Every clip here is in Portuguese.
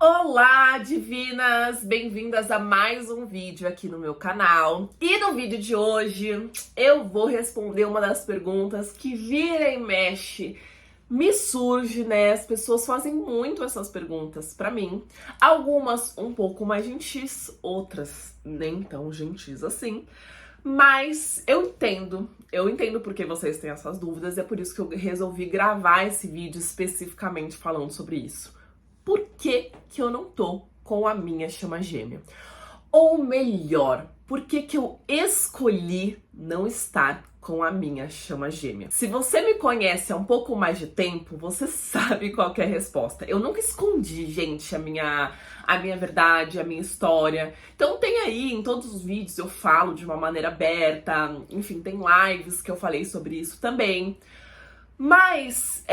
Olá, divinas! Bem-vindas a mais um vídeo aqui no meu canal. E no vídeo de hoje eu vou responder uma das perguntas que vira e mexe me surge, né? As pessoas fazem muito essas perguntas pra mim. Algumas um pouco mais gentis, outras nem tão gentis assim. Mas eu entendo porque vocês têm essas dúvidas, e é por isso que eu resolvi gravar esse vídeo especificamente falando sobre isso. Por que que eu não tô com a minha chama gêmea? Ou melhor, por que que eu escolhi não estar com a minha chama gêmea? Se você me conhece há um pouco mais de tempo, você sabe qual que é a resposta. Eu nunca escondi, gente, a minha verdade, a minha história. Então tem aí, em todos os vídeos eu falo de uma maneira aberta, enfim, tem lives que eu falei sobre isso também. Mas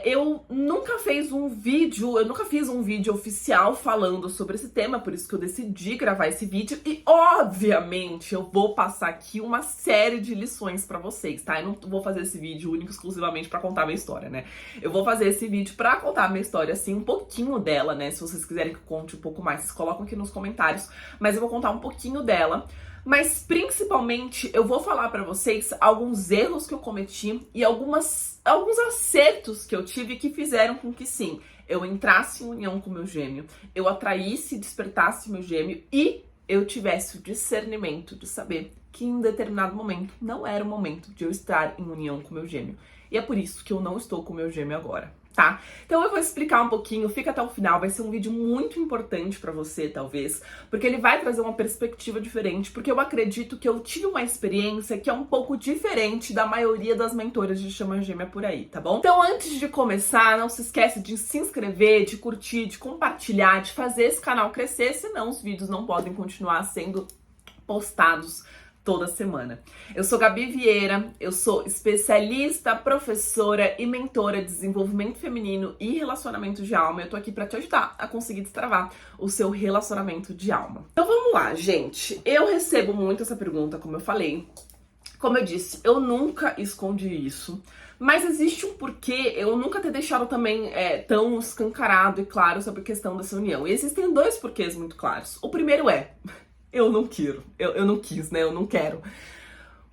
eu nunca fiz um vídeo oficial falando sobre esse tema, por isso que eu decidi gravar esse vídeo. E, obviamente, eu vou passar aqui uma série de lições pra vocês, tá? Eu não vou fazer esse vídeo único exclusivamente pra contar a minha história, né? Eu vou fazer esse vídeo pra contar a minha história, assim, um pouquinho dela, né? Se vocês quiserem que eu conte um pouco mais, vocês colocam aqui nos comentários. Mas eu vou contar um pouquinho dela. Mas, principalmente, eu vou falar pra vocês alguns erros que eu cometi e alguns acertos que eu tive que fizeram com que, sim, eu entrasse em união com meu gêmeo, eu atraísse e despertasse meu gêmeo e eu tivesse o discernimento de saber que em determinado momento não era o momento de eu estar em união com meu gêmeo. E é por isso que eu não estou com meu gêmeo agora, tá? Então eu vou explicar um pouquinho, fica até o final, vai ser um vídeo muito importante pra você, talvez, porque ele vai trazer uma perspectiva diferente, porque eu acredito que eu tive uma experiência que é um pouco diferente da maioria das mentoras de chama gêmea por aí, tá bom? Então antes de começar, não se esquece de se inscrever, de curtir, de compartilhar, de fazer esse canal crescer, senão os vídeos não podem continuar sendo postados toda semana. Eu sou Gabi Vieira, eu sou especialista, professora e mentora de desenvolvimento feminino e relacionamento de alma. Eu tô aqui pra te ajudar a conseguir destravar o seu relacionamento de alma. Então vamos lá, gente. Eu recebo muito essa pergunta, como eu falei. Como eu disse, eu nunca escondi isso. Mas existe um porquê eu nunca ter deixado também tão escancarado e claro sobre a questão dessa união. E existem dois porquês muito claros. O primeiro é... eu não quis, né? Eu não quero.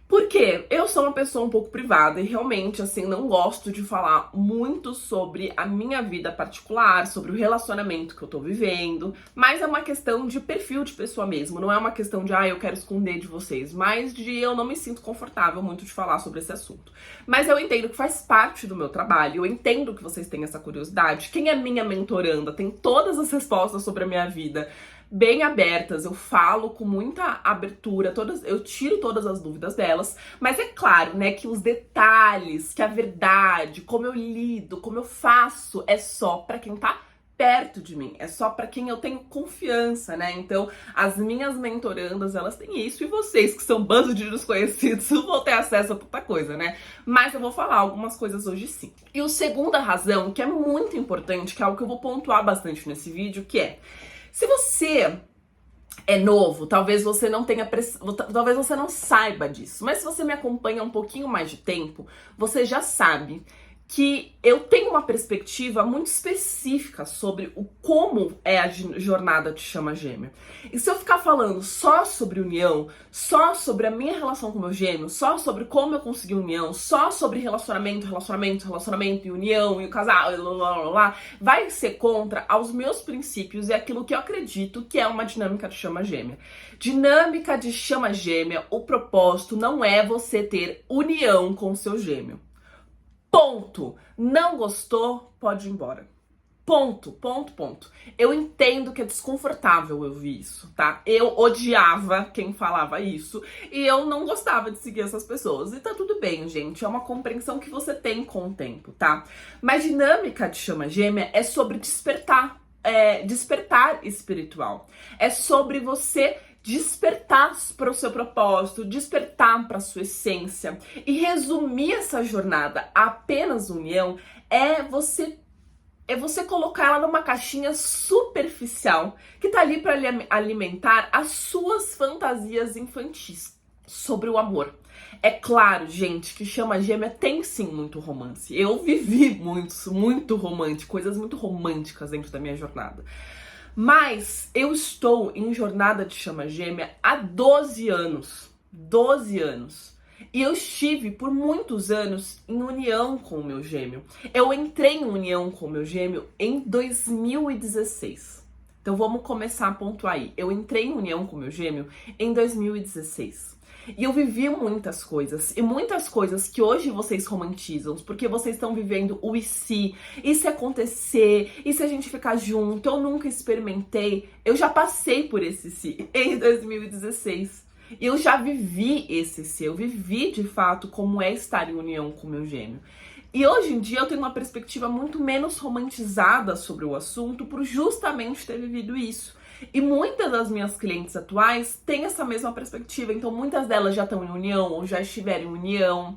Porque eu sou uma pessoa um pouco privada e realmente, assim, não gosto de falar muito sobre a minha vida particular, sobre o relacionamento que eu tô vivendo, mas é uma questão de perfil de pessoa mesmo, não é uma questão de, eu quero esconder de vocês, mas de eu não me sinto confortável muito de falar sobre esse assunto. Mas eu entendo que faz parte do meu trabalho, eu entendo que vocês têm essa curiosidade. Quem é minha mentoranda tem todas as respostas sobre a minha vida bem abertas, eu falo com muita abertura, eu tiro todas as dúvidas delas, mas é claro, né, que os detalhes, que a verdade, como eu lido, como eu faço, é só pra quem tá perto de mim, é só pra quem eu tenho confiança, né? Então, as minhas mentorandas, elas têm isso, e vocês, que são bando de desconhecidos, vão ter acesso a tanta coisa, né? Mas eu vou falar algumas coisas hoje sim. E a segunda razão, que é muito importante, que é algo que eu vou pontuar bastante nesse vídeo, que é: se você é novo, talvez você não tenha, talvez você não saiba disso, mas se você me acompanha um pouquinho mais de tempo, você já sabe que eu tenho uma perspectiva muito específica sobre como é a jornada de chama gêmea. E se eu ficar falando só sobre união, só sobre a minha relação com meu gêmeo, só sobre como eu consegui união, só sobre relacionamento e união e o casal, vai ser contra aos meus princípios e aquilo que eu acredito que é uma dinâmica de chama gêmea. Dinâmica de chama gêmea, o propósito não é você ter união com o seu gêmeo. Ponto. Não gostou? Pode ir embora. Ponto. Eu entendo que é desconfortável eu ouvir isso, tá? Eu odiava quem falava isso e eu não gostava de seguir essas pessoas. E tá tudo bem, gente. É uma compreensão que você tem com o tempo, tá? Mas dinâmica de chama gêmea é sobre despertar. Despertar espiritual. É sobre você despertar para o seu propósito, despertar para a sua essência. E resumir essa jornada a apenas união é você colocar ela numa caixinha superficial que tá ali para alimentar as suas fantasias infantis sobre o amor. É claro, gente, que chama gêmea tem sim muito romance. Eu vivi muito romântico, coisas muito românticas dentro da minha jornada. Mas eu estou em jornada de chama gêmea há 12 anos. 12 anos. E eu estive por muitos anos em união com o meu gêmeo. Eu entrei em união com o meu gêmeo em 2016. Então vamos começar a pontuar aí. Eu entrei em união com o meu gêmeo em 2016. E eu vivi muitas coisas. E muitas coisas que hoje vocês romantizam, porque vocês estão vivendo o e se acontecer, e se a gente ficar junto, eu nunca experimentei. Eu já passei por esse si em 2016. E eu já vivi esse si, eu vivi de fato como é estar em união com o meu gêmeo. E hoje em dia eu tenho uma perspectiva muito menos romantizada sobre o assunto por justamente ter vivido isso. E muitas das minhas clientes atuais têm essa mesma perspectiva, então muitas delas já estão em união ou já estiveram em união.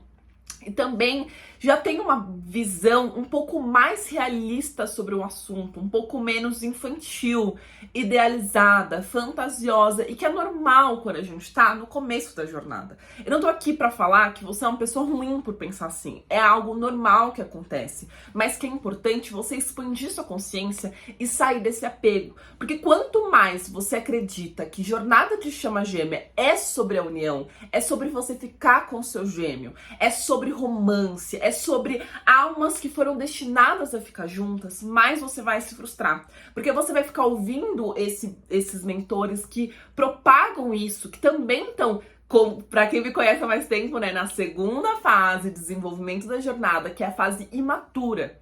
E também já tem uma visão um pouco mais realista sobre o assunto, um pouco menos infantil, idealizada, fantasiosa e que é normal quando a gente tá no começo da jornada. Eu não tô aqui pra falar que você é uma pessoa ruim por pensar assim, é algo normal que acontece, mas que é importante você expandir sua consciência e sair desse apego, porque quanto mais você acredita que jornada de chama gêmea é sobre a união, é sobre você ficar com o seu gêmeo, é sobre romance, é sobre almas que foram destinadas a ficar juntas, mais você vai se frustrar. Porque você vai ficar ouvindo esses mentores que propagam isso, que também estão, para quem me conhece há mais tempo, né, na segunda fase de desenvolvimento da jornada, que é a fase imatura.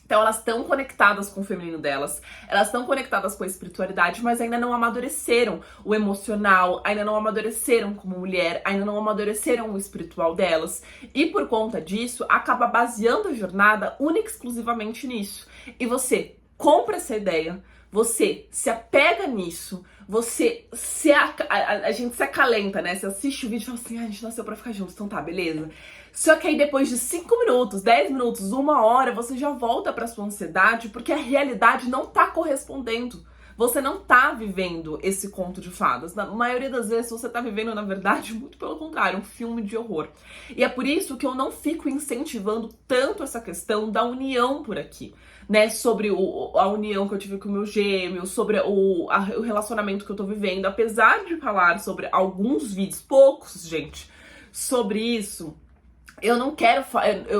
Então elas estão conectadas com o feminino delas, elas estão conectadas com a espiritualidade, mas ainda não amadureceram o emocional, ainda não amadureceram como mulher, ainda não amadureceram o espiritual delas. E por conta disso, acaba baseando a jornada única e exclusivamente nisso. E você compra essa ideia, você se apega nisso, a gente se acalenta, né? Você assiste o vídeo e fala assim, a gente nasceu pra ficar juntos, então tá, beleza. Só que aí depois de 5 minutos, 10 minutos, 1 hora, você já volta pra sua ansiedade porque a realidade não tá correspondendo. Você não tá vivendo esse conto de fadas. Na maioria das vezes você tá vivendo, na verdade, muito pelo contrário, um filme de horror. E é por isso que eu não fico incentivando tanto essa questão da união por aqui, né? Sobre a união que eu tive com o meu gêmeo, sobre o relacionamento que eu tô vivendo. Apesar de falar sobre alguns vídeos, poucos, gente, sobre isso, eu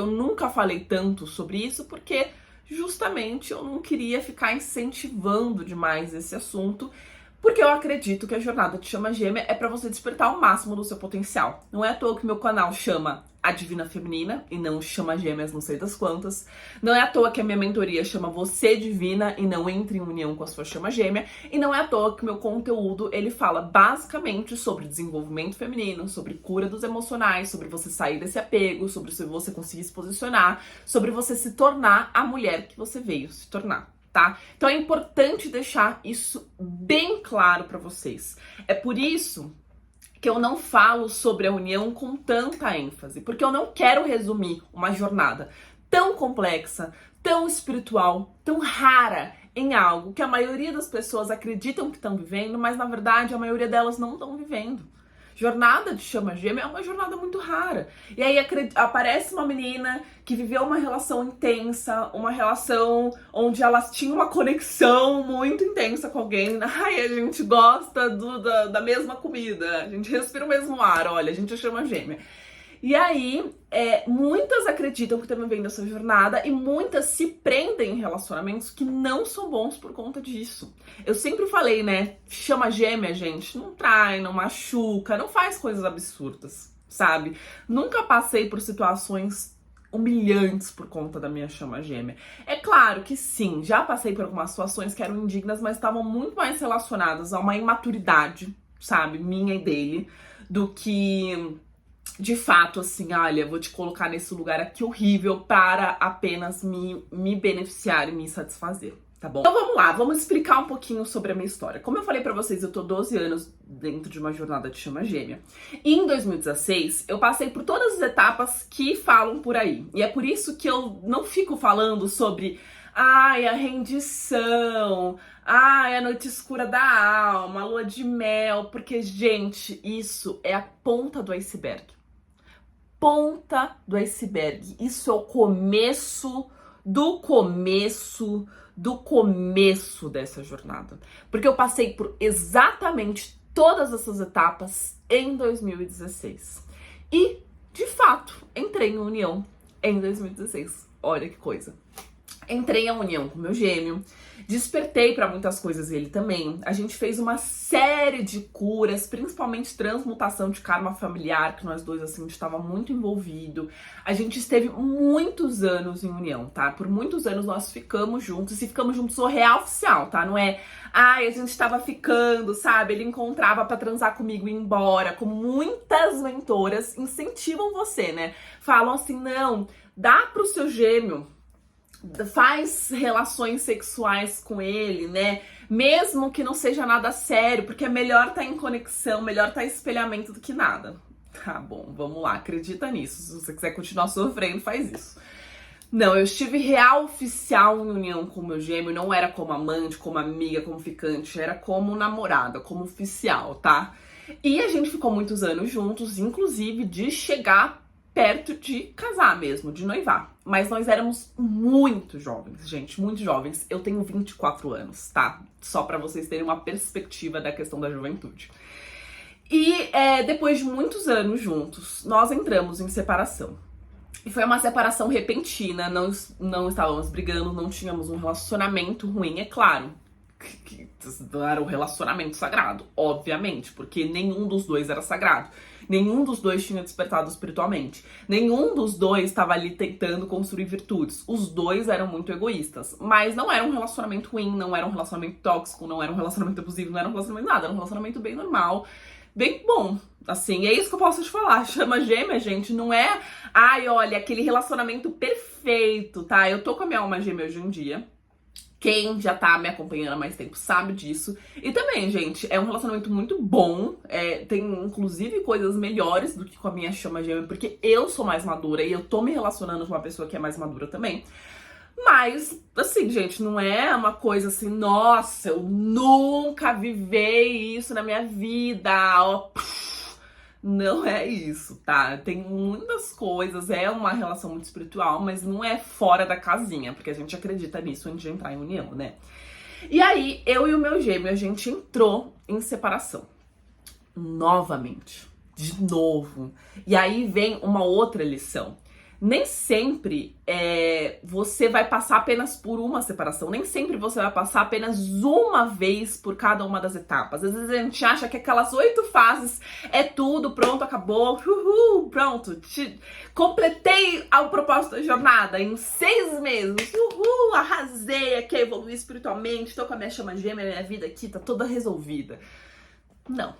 nunca falei tanto sobre isso porque justamente eu não queria ficar incentivando demais esse assunto, porque eu acredito que a jornada de chama gêmea é pra você despertar o máximo do seu potencial. Não é à toa que meu canal chama A Divina Feminina e não chama Gêmeas não sei das quantas. Não é à toa que a minha mentoria chama Você Divina e não Entre em União com a Sua Chama Gêmea. E não é à toa que meu conteúdo, ele fala basicamente sobre desenvolvimento feminino, sobre cura dos emocionais, sobre você sair desse apego, sobre você conseguir se posicionar, sobre você se tornar a mulher que você veio se tornar. Tá? Então é importante deixar isso bem claro pra vocês. É por isso que eu não falo sobre a união com tanta ênfase, porque eu não quero resumir uma jornada tão complexa, tão espiritual, tão rara em algo que a maioria das pessoas acreditam que estão vivendo, mas na verdade a maioria delas não estão vivendo. Jornada de chama gêmea é uma jornada muito rara. E aí aparece uma menina que viveu uma relação intensa, uma relação onde elas tinham uma conexão muito intensa com alguém. Ai, a gente gosta da mesma comida, a gente respira o mesmo ar, olha, a gente chama gêmea. E aí, muitas acreditam que estão vivendo essa jornada e muitas se prendem em relacionamentos que não são bons por conta disso. Eu sempre falei, né? Chama gêmea, gente, não trai, não machuca, não faz coisas absurdas, sabe? Nunca passei por situações humilhantes por conta da minha chama gêmea. É claro que sim, já passei por algumas situações que eram indignas, mas estavam muito mais relacionadas a uma imaturidade, sabe? Minha e dele, do que de fato, assim, olha, vou te colocar nesse lugar aqui horrível para apenas me beneficiar e me satisfazer, tá bom? Então vamos lá, vamos explicar um pouquinho sobre a minha história. Como eu falei pra vocês, eu tô 12 anos dentro de uma jornada de chama gêmea. E em 2016, eu passei por todas as etapas que falam por aí. E é por isso que eu não fico falando sobre ai, a rendição, ai, a noite escura da alma, a lua de mel, porque, gente, isso é a ponta do iceberg. Ponta do iceberg. Isso é o começo do começo dessa jornada, porque eu passei por exatamente todas essas etapas em 2016. E, de fato, entrei em união em 2016. Olha que coisa. Entrei em união com meu gêmeo, despertei para muitas coisas ele também. A gente fez uma série de curas, principalmente transmutação de karma familiar, que nós dois, assim, a gente estava muito envolvido. A gente esteve muitos anos em união, tá? Por muitos anos nós ficamos juntos, e ficamos juntos o real oficial, tá? Não é, ai, a gente estava ficando, sabe? Ele encontrava pra transar comigo e ir embora, como muitas mentoras incentivam você, né? Falam assim, não, dá pro seu gêmeo, faz relações sexuais com ele, né? Mesmo que não seja nada sério, porque é melhor estar em conexão, melhor estar em espelhamento do que nada. Tá bom, vamos lá, acredita nisso. Se você quiser continuar sofrendo, faz isso. Não, eu estive real oficial em união com o meu gêmeo, não era como amante, como amiga, como ficante, era como namorada, como oficial, tá? E a gente ficou muitos anos juntos, inclusive de chegar perto de casar mesmo, de noivar. Mas nós éramos muito jovens, gente, muito jovens. Eu tenho 24 anos, tá? Só pra vocês terem uma perspectiva da questão da juventude. E depois de muitos anos juntos, nós entramos em separação. E foi uma separação repentina, não estávamos brigando, não tínhamos um relacionamento ruim, é claro. Que era um relacionamento sagrado, obviamente, porque nenhum dos dois era sagrado. Nenhum dos dois tinha despertado espiritualmente. Nenhum dos dois estava ali tentando construir virtudes. Os dois eram muito egoístas. Mas não era um relacionamento ruim, não era um relacionamento tóxico, não era um relacionamento abusivo, não era um relacionamento nada. Era um relacionamento bem normal, bem bom. Assim, é isso que eu posso te falar. Chama gêmea, gente, não é... Ai, olha, aquele relacionamento perfeito, tá? Eu tô com a minha alma gêmea hoje em dia. Quem já tá me acompanhando há mais tempo sabe disso. E também, gente, é um relacionamento muito bom. Tem, inclusive, coisas melhores do que com a minha chama gêmea, porque eu sou mais madura e eu tô me relacionando com uma pessoa que é mais madura também. Mas, assim, gente, não é uma coisa assim, nossa, eu nunca vivei isso na minha vida, ó. Não é isso, tá? Tem muitas coisas, é uma relação muito espiritual, mas não é fora da casinha, porque a gente acredita nisso antes de entrar em união, né? E aí, eu e o meu gêmeo, a gente entrou em separação. Novamente. De novo. E aí vem uma outra lição. Nem sempre você vai passar apenas por uma separação. Nem sempre você vai passar apenas uma vez por cada uma das etapas. Às vezes a gente acha que aquelas 8 fases é tudo, pronto, acabou. Uhul, pronto. Completei o propósito da jornada em 6 meses. Uhul, arrasei aqui, evoluí espiritualmente, tô com a minha chama gêmea, minha vida aqui tá toda resolvida. Não.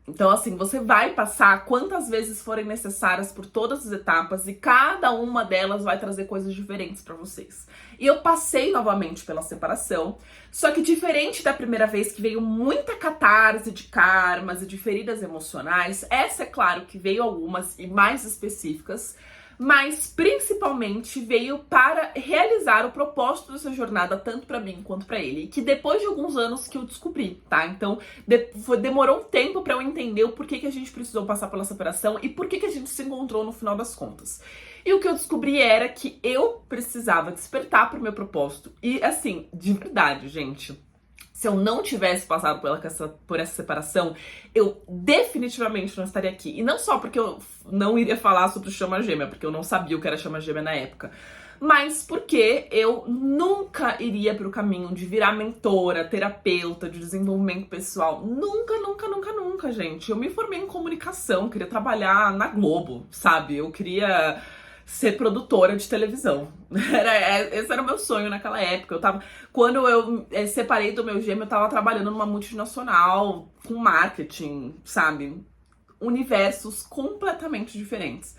Então, assim, você vai passar quantas vezes forem necessárias por todas as etapas e cada uma delas vai trazer coisas diferentes pra vocês. E eu passei novamente pela separação, só que diferente da primeira vez que veio muita catarse de karmas e de feridas emocionais, essa é claro que veio algumas e mais específicas, mas principalmente veio para realizar o propósito dessa jornada, tanto para mim quanto para ele, que depois de alguns anos que eu descobri, tá? Então, demorou um tempo para eu entender o porquê que a gente precisou passar pela separação e por que a gente se encontrou no final das contas. E o que eu descobri era que eu precisava despertar pro meu propósito. E assim, de verdade, gente, se eu não tivesse passado por essa separação, eu definitivamente não estaria aqui. E não só porque eu não iria falar sobre o chama gêmea, porque eu não sabia o que era chama gêmea na época, mas porque eu nunca iria pro caminho de virar mentora, terapeuta, de desenvolvimento pessoal. Nunca, nunca, nunca, nunca, gente. Eu me formei em comunicação, queria trabalhar na Globo, sabe? Eu queria ser produtora de televisão. Esse era o meu sonho naquela época. Quando eu separei do meu gêmeo, eu tava trabalhando numa multinacional com marketing, sabe? Universos completamente diferentes.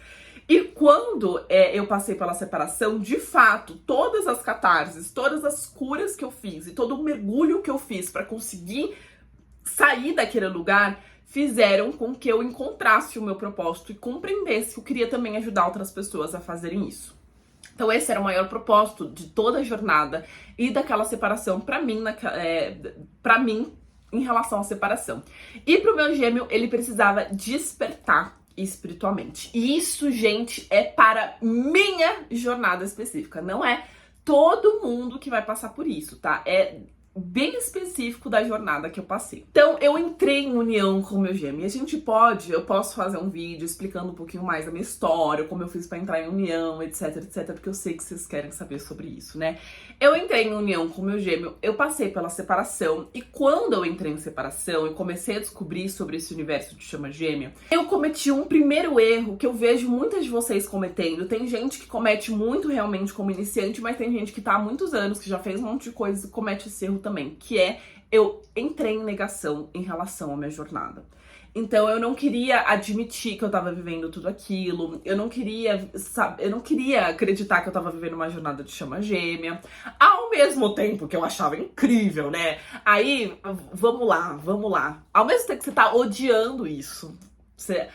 E quando eu passei pela separação, de fato, todas as catarses, todas as curas que eu fiz e todo o mergulho que eu fiz para conseguir sair daquele lugar fizeram com que eu encontrasse o meu propósito e compreendesse que eu queria também ajudar outras pessoas a fazerem isso. Então esse era o maior propósito de toda a jornada e daquela separação para mim, em relação à separação. E pro meu gêmeo, ele precisava despertar espiritualmente. E isso, gente, é para minha jornada específica, não é todo mundo que vai passar por isso, tá? É bem específico da jornada que eu passei. Então, eu entrei em união com o meu gêmeo. E eu posso fazer um vídeo explicando um pouquinho mais da minha história, como eu fiz pra entrar em união, etc, etc, porque eu sei que vocês querem saber sobre isso, né? Eu entrei em união com o meu gêmeo, eu passei pela separação, e quando eu entrei em separação e comecei a descobrir sobre esse universo de chama gêmea, eu cometi um primeiro erro que eu vejo muitas de vocês cometendo. Tem gente que comete muito realmente como iniciante, mas tem gente que tá há muitos anos, que já fez um monte de coisa e comete esse erro também, que é eu entrei em negação em relação à minha jornada. Então eu não queria admitir que eu tava vivendo tudo aquilo, eu não queria acreditar que eu tava vivendo uma jornada de chama gêmea, ao mesmo tempo que eu achava incrível, né? Aí, vamos lá. Ao mesmo tempo que você tá odiando isso, você...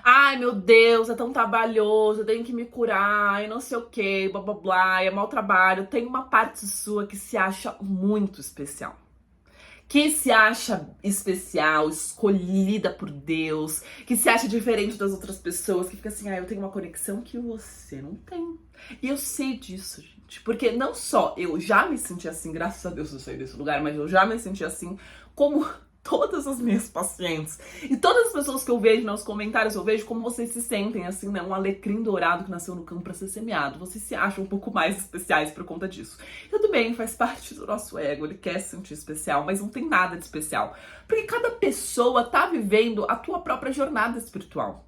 Ai, meu Deus, é tão trabalhoso, eu tenho que me curar, e não sei o que, blá blá blá, é mau trabalho. Tem uma parte sua que se acha muito especial. Que se acha especial, escolhida por Deus, que se acha diferente das outras pessoas, que fica assim, eu tenho uma conexão que você não tem. E eu sei disso, gente, porque não só eu já me senti assim, graças a Deus eu saí desse lugar, mas eu já me senti assim, como todas as minhas pacientes e todas as pessoas que eu vejo nos comentários, eu vejo como vocês se sentem assim, né? Um alecrim dourado que nasceu no campo para ser semeado. Vocês se acham um pouco mais especiais por conta disso. Tudo bem, faz parte do nosso ego, ele quer se sentir especial, mas não tem nada de especial. Porque cada pessoa tá vivendo a tua própria jornada espiritual.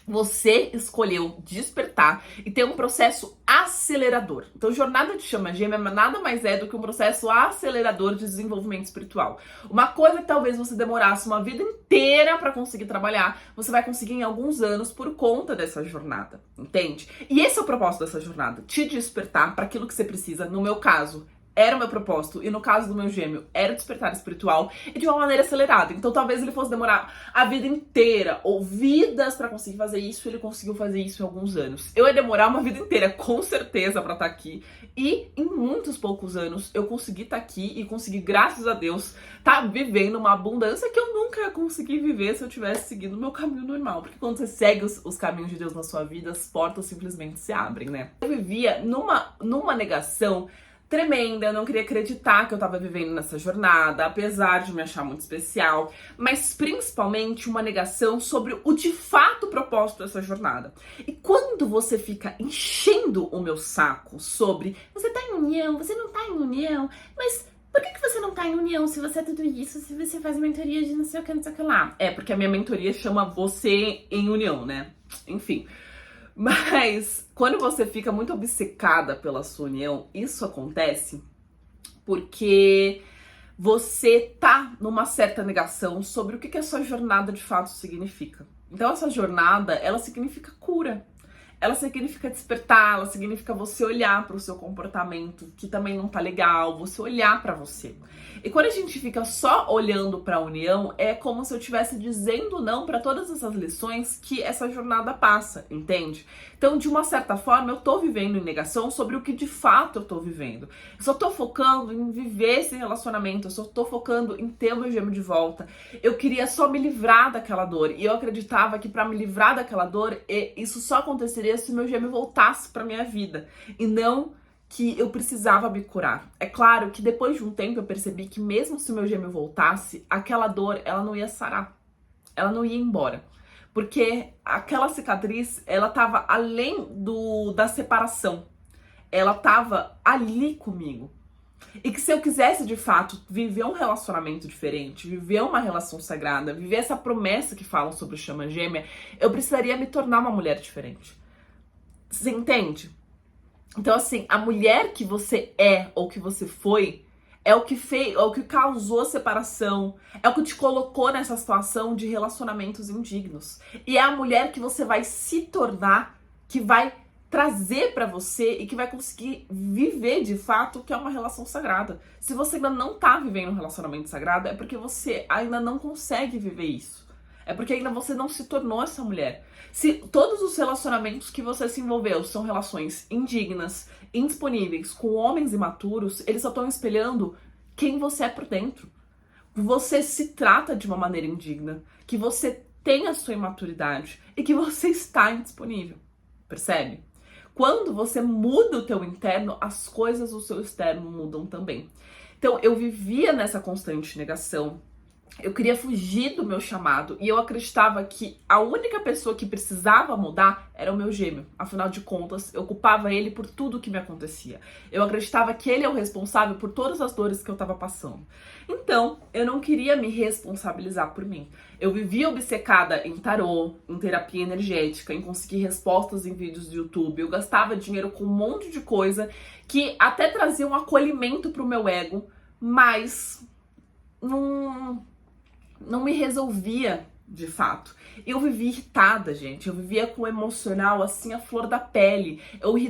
Você escolheu despertar e ter um processo acelerador. Então, jornada de chama gêmea nada mais é do que um processo acelerador de desenvolvimento espiritual. Uma coisa que talvez você demorasse uma vida inteira para conseguir trabalhar, você vai conseguir em alguns anos por conta dessa jornada, entende? E esse é o propósito dessa jornada, te despertar para aquilo que você precisa. No meu caso, era o meu propósito, e no caso do meu gêmeo, era o despertar espiritual, e de uma maneira acelerada. Então talvez ele fosse demorar a vida inteira, ou vidas pra conseguir fazer isso, ele conseguiu fazer isso em alguns anos. Eu ia demorar uma vida inteira, com certeza, pra estar aqui, e em muitos poucos anos eu consegui estar aqui, e consegui, graças a Deus, estar vivendo uma abundância que eu nunca ia conseguir viver se eu tivesse seguido o meu caminho normal. Porque quando você segue os caminhos de Deus na sua vida, as portas simplesmente se abrem, né? Eu vivia numa negação tremenda, eu não queria acreditar que eu tava vivendo nessa jornada, apesar de me achar muito especial, mas principalmente uma negação sobre o de fato propósito dessa jornada. E quando você fica enchendo o meu saco sobre você tá em união, você não tá em união, mas por que você não tá em união se você é tudo isso, se você faz mentoria de não sei o que, não sei o que lá? É, porque a minha mentoria chama Você em União, né? Enfim. Mas quando você fica muito obcecada pela sua união, isso acontece porque você tá numa certa negação sobre o que a sua jornada de fato significa. Então essa jornada, ela significa cura. Ela significa despertar, ela significa você olhar para o seu comportamento, que também não tá legal, você olhar para você. E quando a gente fica só olhando para a união, é como se eu estivesse dizendo não para todas essas lições que essa jornada passa, entende? Então, de uma certa forma, eu tô vivendo em negação sobre o que de fato eu tô vivendo. Eu só tô focando em viver esse relacionamento, eu só tô focando em ter o meu gêmeo de volta. Eu queria só me livrar daquela dor, e eu acreditava que para me livrar daquela dor, isso só aconteceria se o meu gêmeo voltasse pra minha vida, e não que eu precisava me curar. É claro que depois de um tempo eu percebi que mesmo se o meu gêmeo voltasse, aquela dor, ela não ia sarar, ela não ia embora, porque aquela cicatriz, ela tava além da separação, ela tava ali comigo. E que se eu quisesse, de fato, viver um relacionamento diferente, viver uma relação sagrada, viver essa promessa que falam sobre o chama gêmea, eu precisaria me tornar uma mulher diferente. Você entende? Então, assim, a mulher que você é ou que você foi é o que fez, é o que causou a separação, é o que te colocou nessa situação de relacionamentos indignos. E é a mulher que você vai se tornar, que vai trazer pra você e que vai conseguir viver de fato o que é uma relação sagrada. Se você ainda não tá vivendo um relacionamento sagrado, é porque você ainda não consegue viver isso. É porque ainda você não se tornou essa mulher. Se todos os relacionamentos que você se envolveu são relações indignas, indisponíveis, com homens imaturos, eles só estão espelhando quem você é por dentro. Você se trata de uma maneira indigna, que você tem a sua imaturidade e que você está indisponível. Percebe? quando você muda o teu interno, as coisas do seu externo mudam também. Então, eu vivia nessa constante negação. Eu queria fugir do meu chamado e eu acreditava que a única pessoa que precisava mudar era o meu gêmeo. Afinal de contas, eu culpava ele por tudo que me acontecia. Eu acreditava que ele é o responsável por todas as dores que eu estava passando. Então, eu não queria me responsabilizar por mim. Eu vivia obcecada em tarô, em terapia energética, em conseguir respostas em vídeos do YouTube. Eu gastava dinheiro com um monte de coisa que até trazia um acolhimento pro meu ego, mas não me resolvia de fato. Eu vivia irritada, gente. Eu vivia com o emocional assim, a flor da pele. Eu me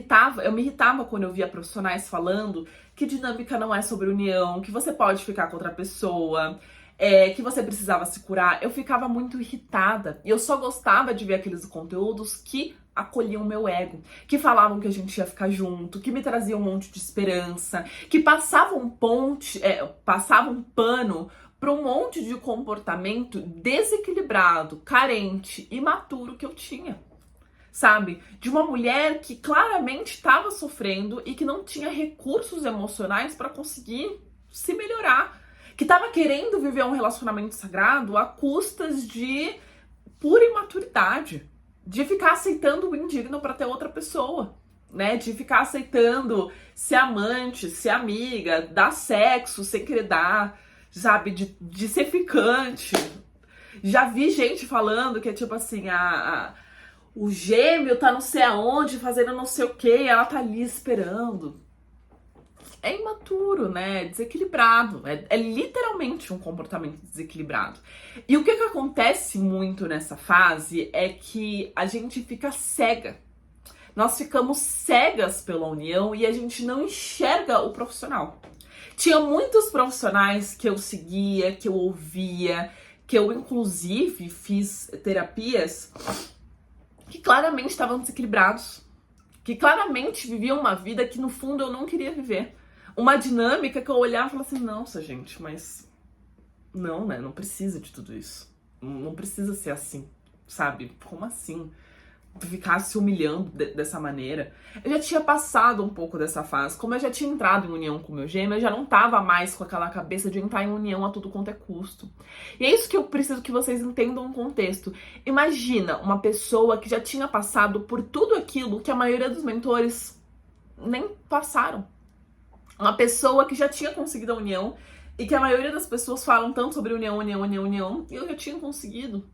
irritava quando eu via profissionais falando que dinâmica não é sobre união, que você pode ficar com outra pessoa, que você precisava se curar. Eu ficava muito irritada. E eu só gostava de ver aqueles conteúdos que acolhiam o meu ego, que falavam que a gente ia ficar junto, que me traziam um monte de esperança, que passavam um pano para um monte de comportamento desequilibrado, carente, imaturo que eu tinha, sabe? De uma mulher que claramente estava sofrendo e que não tinha recursos emocionais para conseguir se melhorar, que estava querendo viver um relacionamento sagrado a custas de pura imaturidade, de ficar aceitando o indigno para ter outra pessoa, né? De ficar aceitando ser amante, ser amiga, dar sexo sem querer dar, sabe, de ser ficante. Já vi gente falando que é tipo assim, o gêmeo tá não sei aonde, fazendo não sei o que, e ela tá ali esperando. É imaturo, né? Desequilibrado. É literalmente um comportamento desequilibrado. E o que acontece muito nessa fase é que a gente fica cega. Nós ficamos cegas pela união e a gente não enxerga o profissional. Tinha muitos profissionais que eu seguia, que eu ouvia, que eu inclusive fiz terapias que claramente estavam desequilibrados, que claramente viviam uma vida que no fundo eu não queria viver. Uma dinâmica que eu olhava e falava assim, nossa gente, mas não, né, não precisa de tudo isso. Não precisa ser assim, sabe? Como assim? Ficar se humilhando dessa maneira. Eu já tinha passado um pouco dessa fase. Como eu já tinha entrado em união com o meu gêmeo, eu já não tava mais com aquela cabeça de entrar em união a tudo quanto é custo. E é isso que eu preciso que vocês entendam o contexto. Imagina uma pessoa que já tinha passado por tudo aquilo que a maioria dos mentores nem passaram. Uma pessoa que já tinha conseguido a união e que a maioria das pessoas falam tanto sobre união, e eu já tinha conseguido.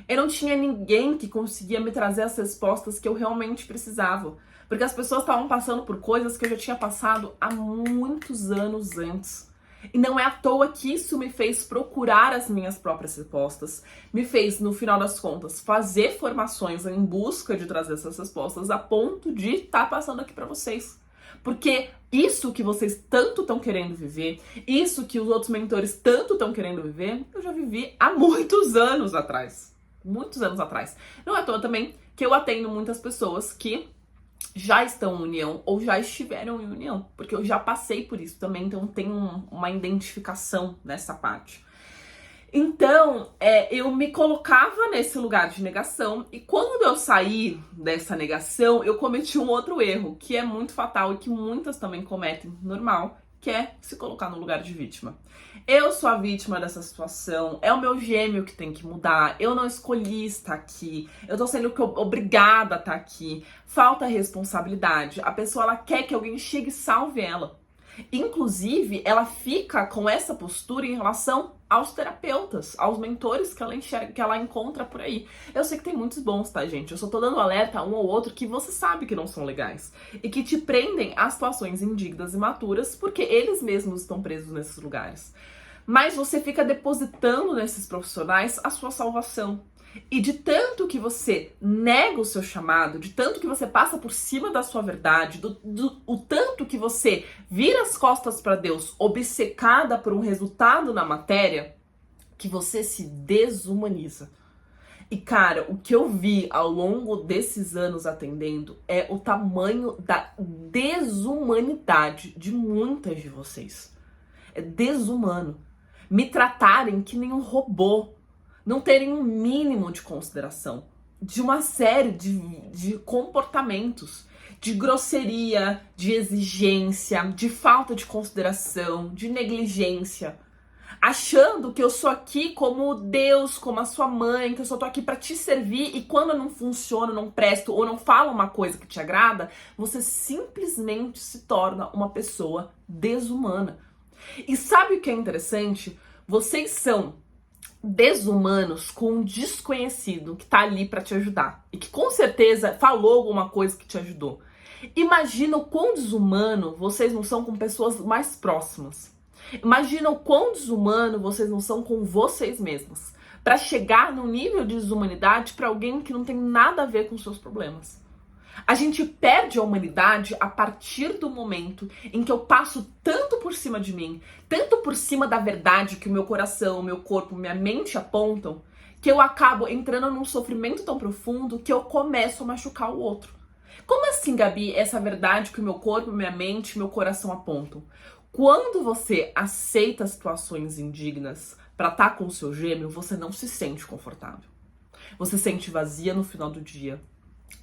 Eu não tinha ninguém que conseguia me trazer as respostas que eu realmente precisava. Porque as pessoas estavam passando por coisas que eu já tinha passado há muitos anos antes. E não é à toa que isso me fez procurar as minhas próprias respostas. Me fez, no final das contas, fazer formações em busca de trazer essas respostas a ponto de estar passando aqui pra vocês. Porque isso que vocês tanto estão querendo viver, isso que os outros mentores tanto estão querendo viver, eu já vivi há muitos anos atrás. Muitos anos atrás. Não é à toa também que eu atendo muitas pessoas que já estão em união ou já estiveram em união, porque eu já passei por isso também, então tenho uma identificação nessa parte. Então, eu me colocava nesse lugar de negação e quando eu saí dessa negação, eu cometi um outro erro, que é muito fatal e que muitas também cometem, normal, que é se colocar no lugar de vítima. Eu sou a vítima dessa situação, é o meu gêmeo que tem que mudar, eu não escolhi estar aqui, eu tô sendo obrigada a estar aqui, falta responsabilidade, a pessoa ela quer que alguém chegue e salve ela. Inclusive, ela fica com essa postura em relação aos terapeutas, aos mentores que ela encontra por aí. Eu sei que tem muitos bons, tá, gente? Eu só tô dando alerta a um ou outro que você sabe que não são legais e que te prendem a situações indignas e imaturas porque eles mesmos estão presos nesses lugares. Mas você fica depositando nesses profissionais a sua salvação. E de tanto que você nega o seu chamado, de tanto que você passa por cima da sua verdade, o tanto que você vira as costas para Deus, obcecada por um resultado na matéria, que você se desumaniza. E cara, o que eu vi ao longo desses anos atendendo é o tamanho da desumanidade de muitas de vocês. É desumano. Me tratarem que nem um robô. Não terem um mínimo de consideração de uma série de comportamentos de grosseria, de exigência, de falta de consideração, de negligência, achando que eu sou aqui como Deus, como a sua mãe, que eu só tô aqui pra te servir, e quando eu não funciono, não presto ou não falo uma coisa que te agrada, você simplesmente se torna uma pessoa desumana. E sabe o que é interessante? Vocês são desumanos com um desconhecido que tá ali pra te ajudar e que com certeza falou alguma coisa que te ajudou. Imagina o quão desumano vocês não são com pessoas mais próximas. Imagina o quão desumano vocês não são com vocês mesmos, para chegar num nível de desumanidade para alguém que não tem nada a ver com seus problemas. A gente perde a humanidade a partir do momento em que eu passo tanto por cima de mim, tanto por cima da verdade que o meu coração, o meu corpo, minha mente apontam, que eu acabo entrando num sofrimento tão profundo que eu começo a machucar o outro. Como assim, Gabi, essa verdade que o meu corpo, minha mente, meu coração apontam? Quando você aceita situações indignas para estar com o seu gêmeo, você não se sente confortável. Você se sente vazia no final do dia.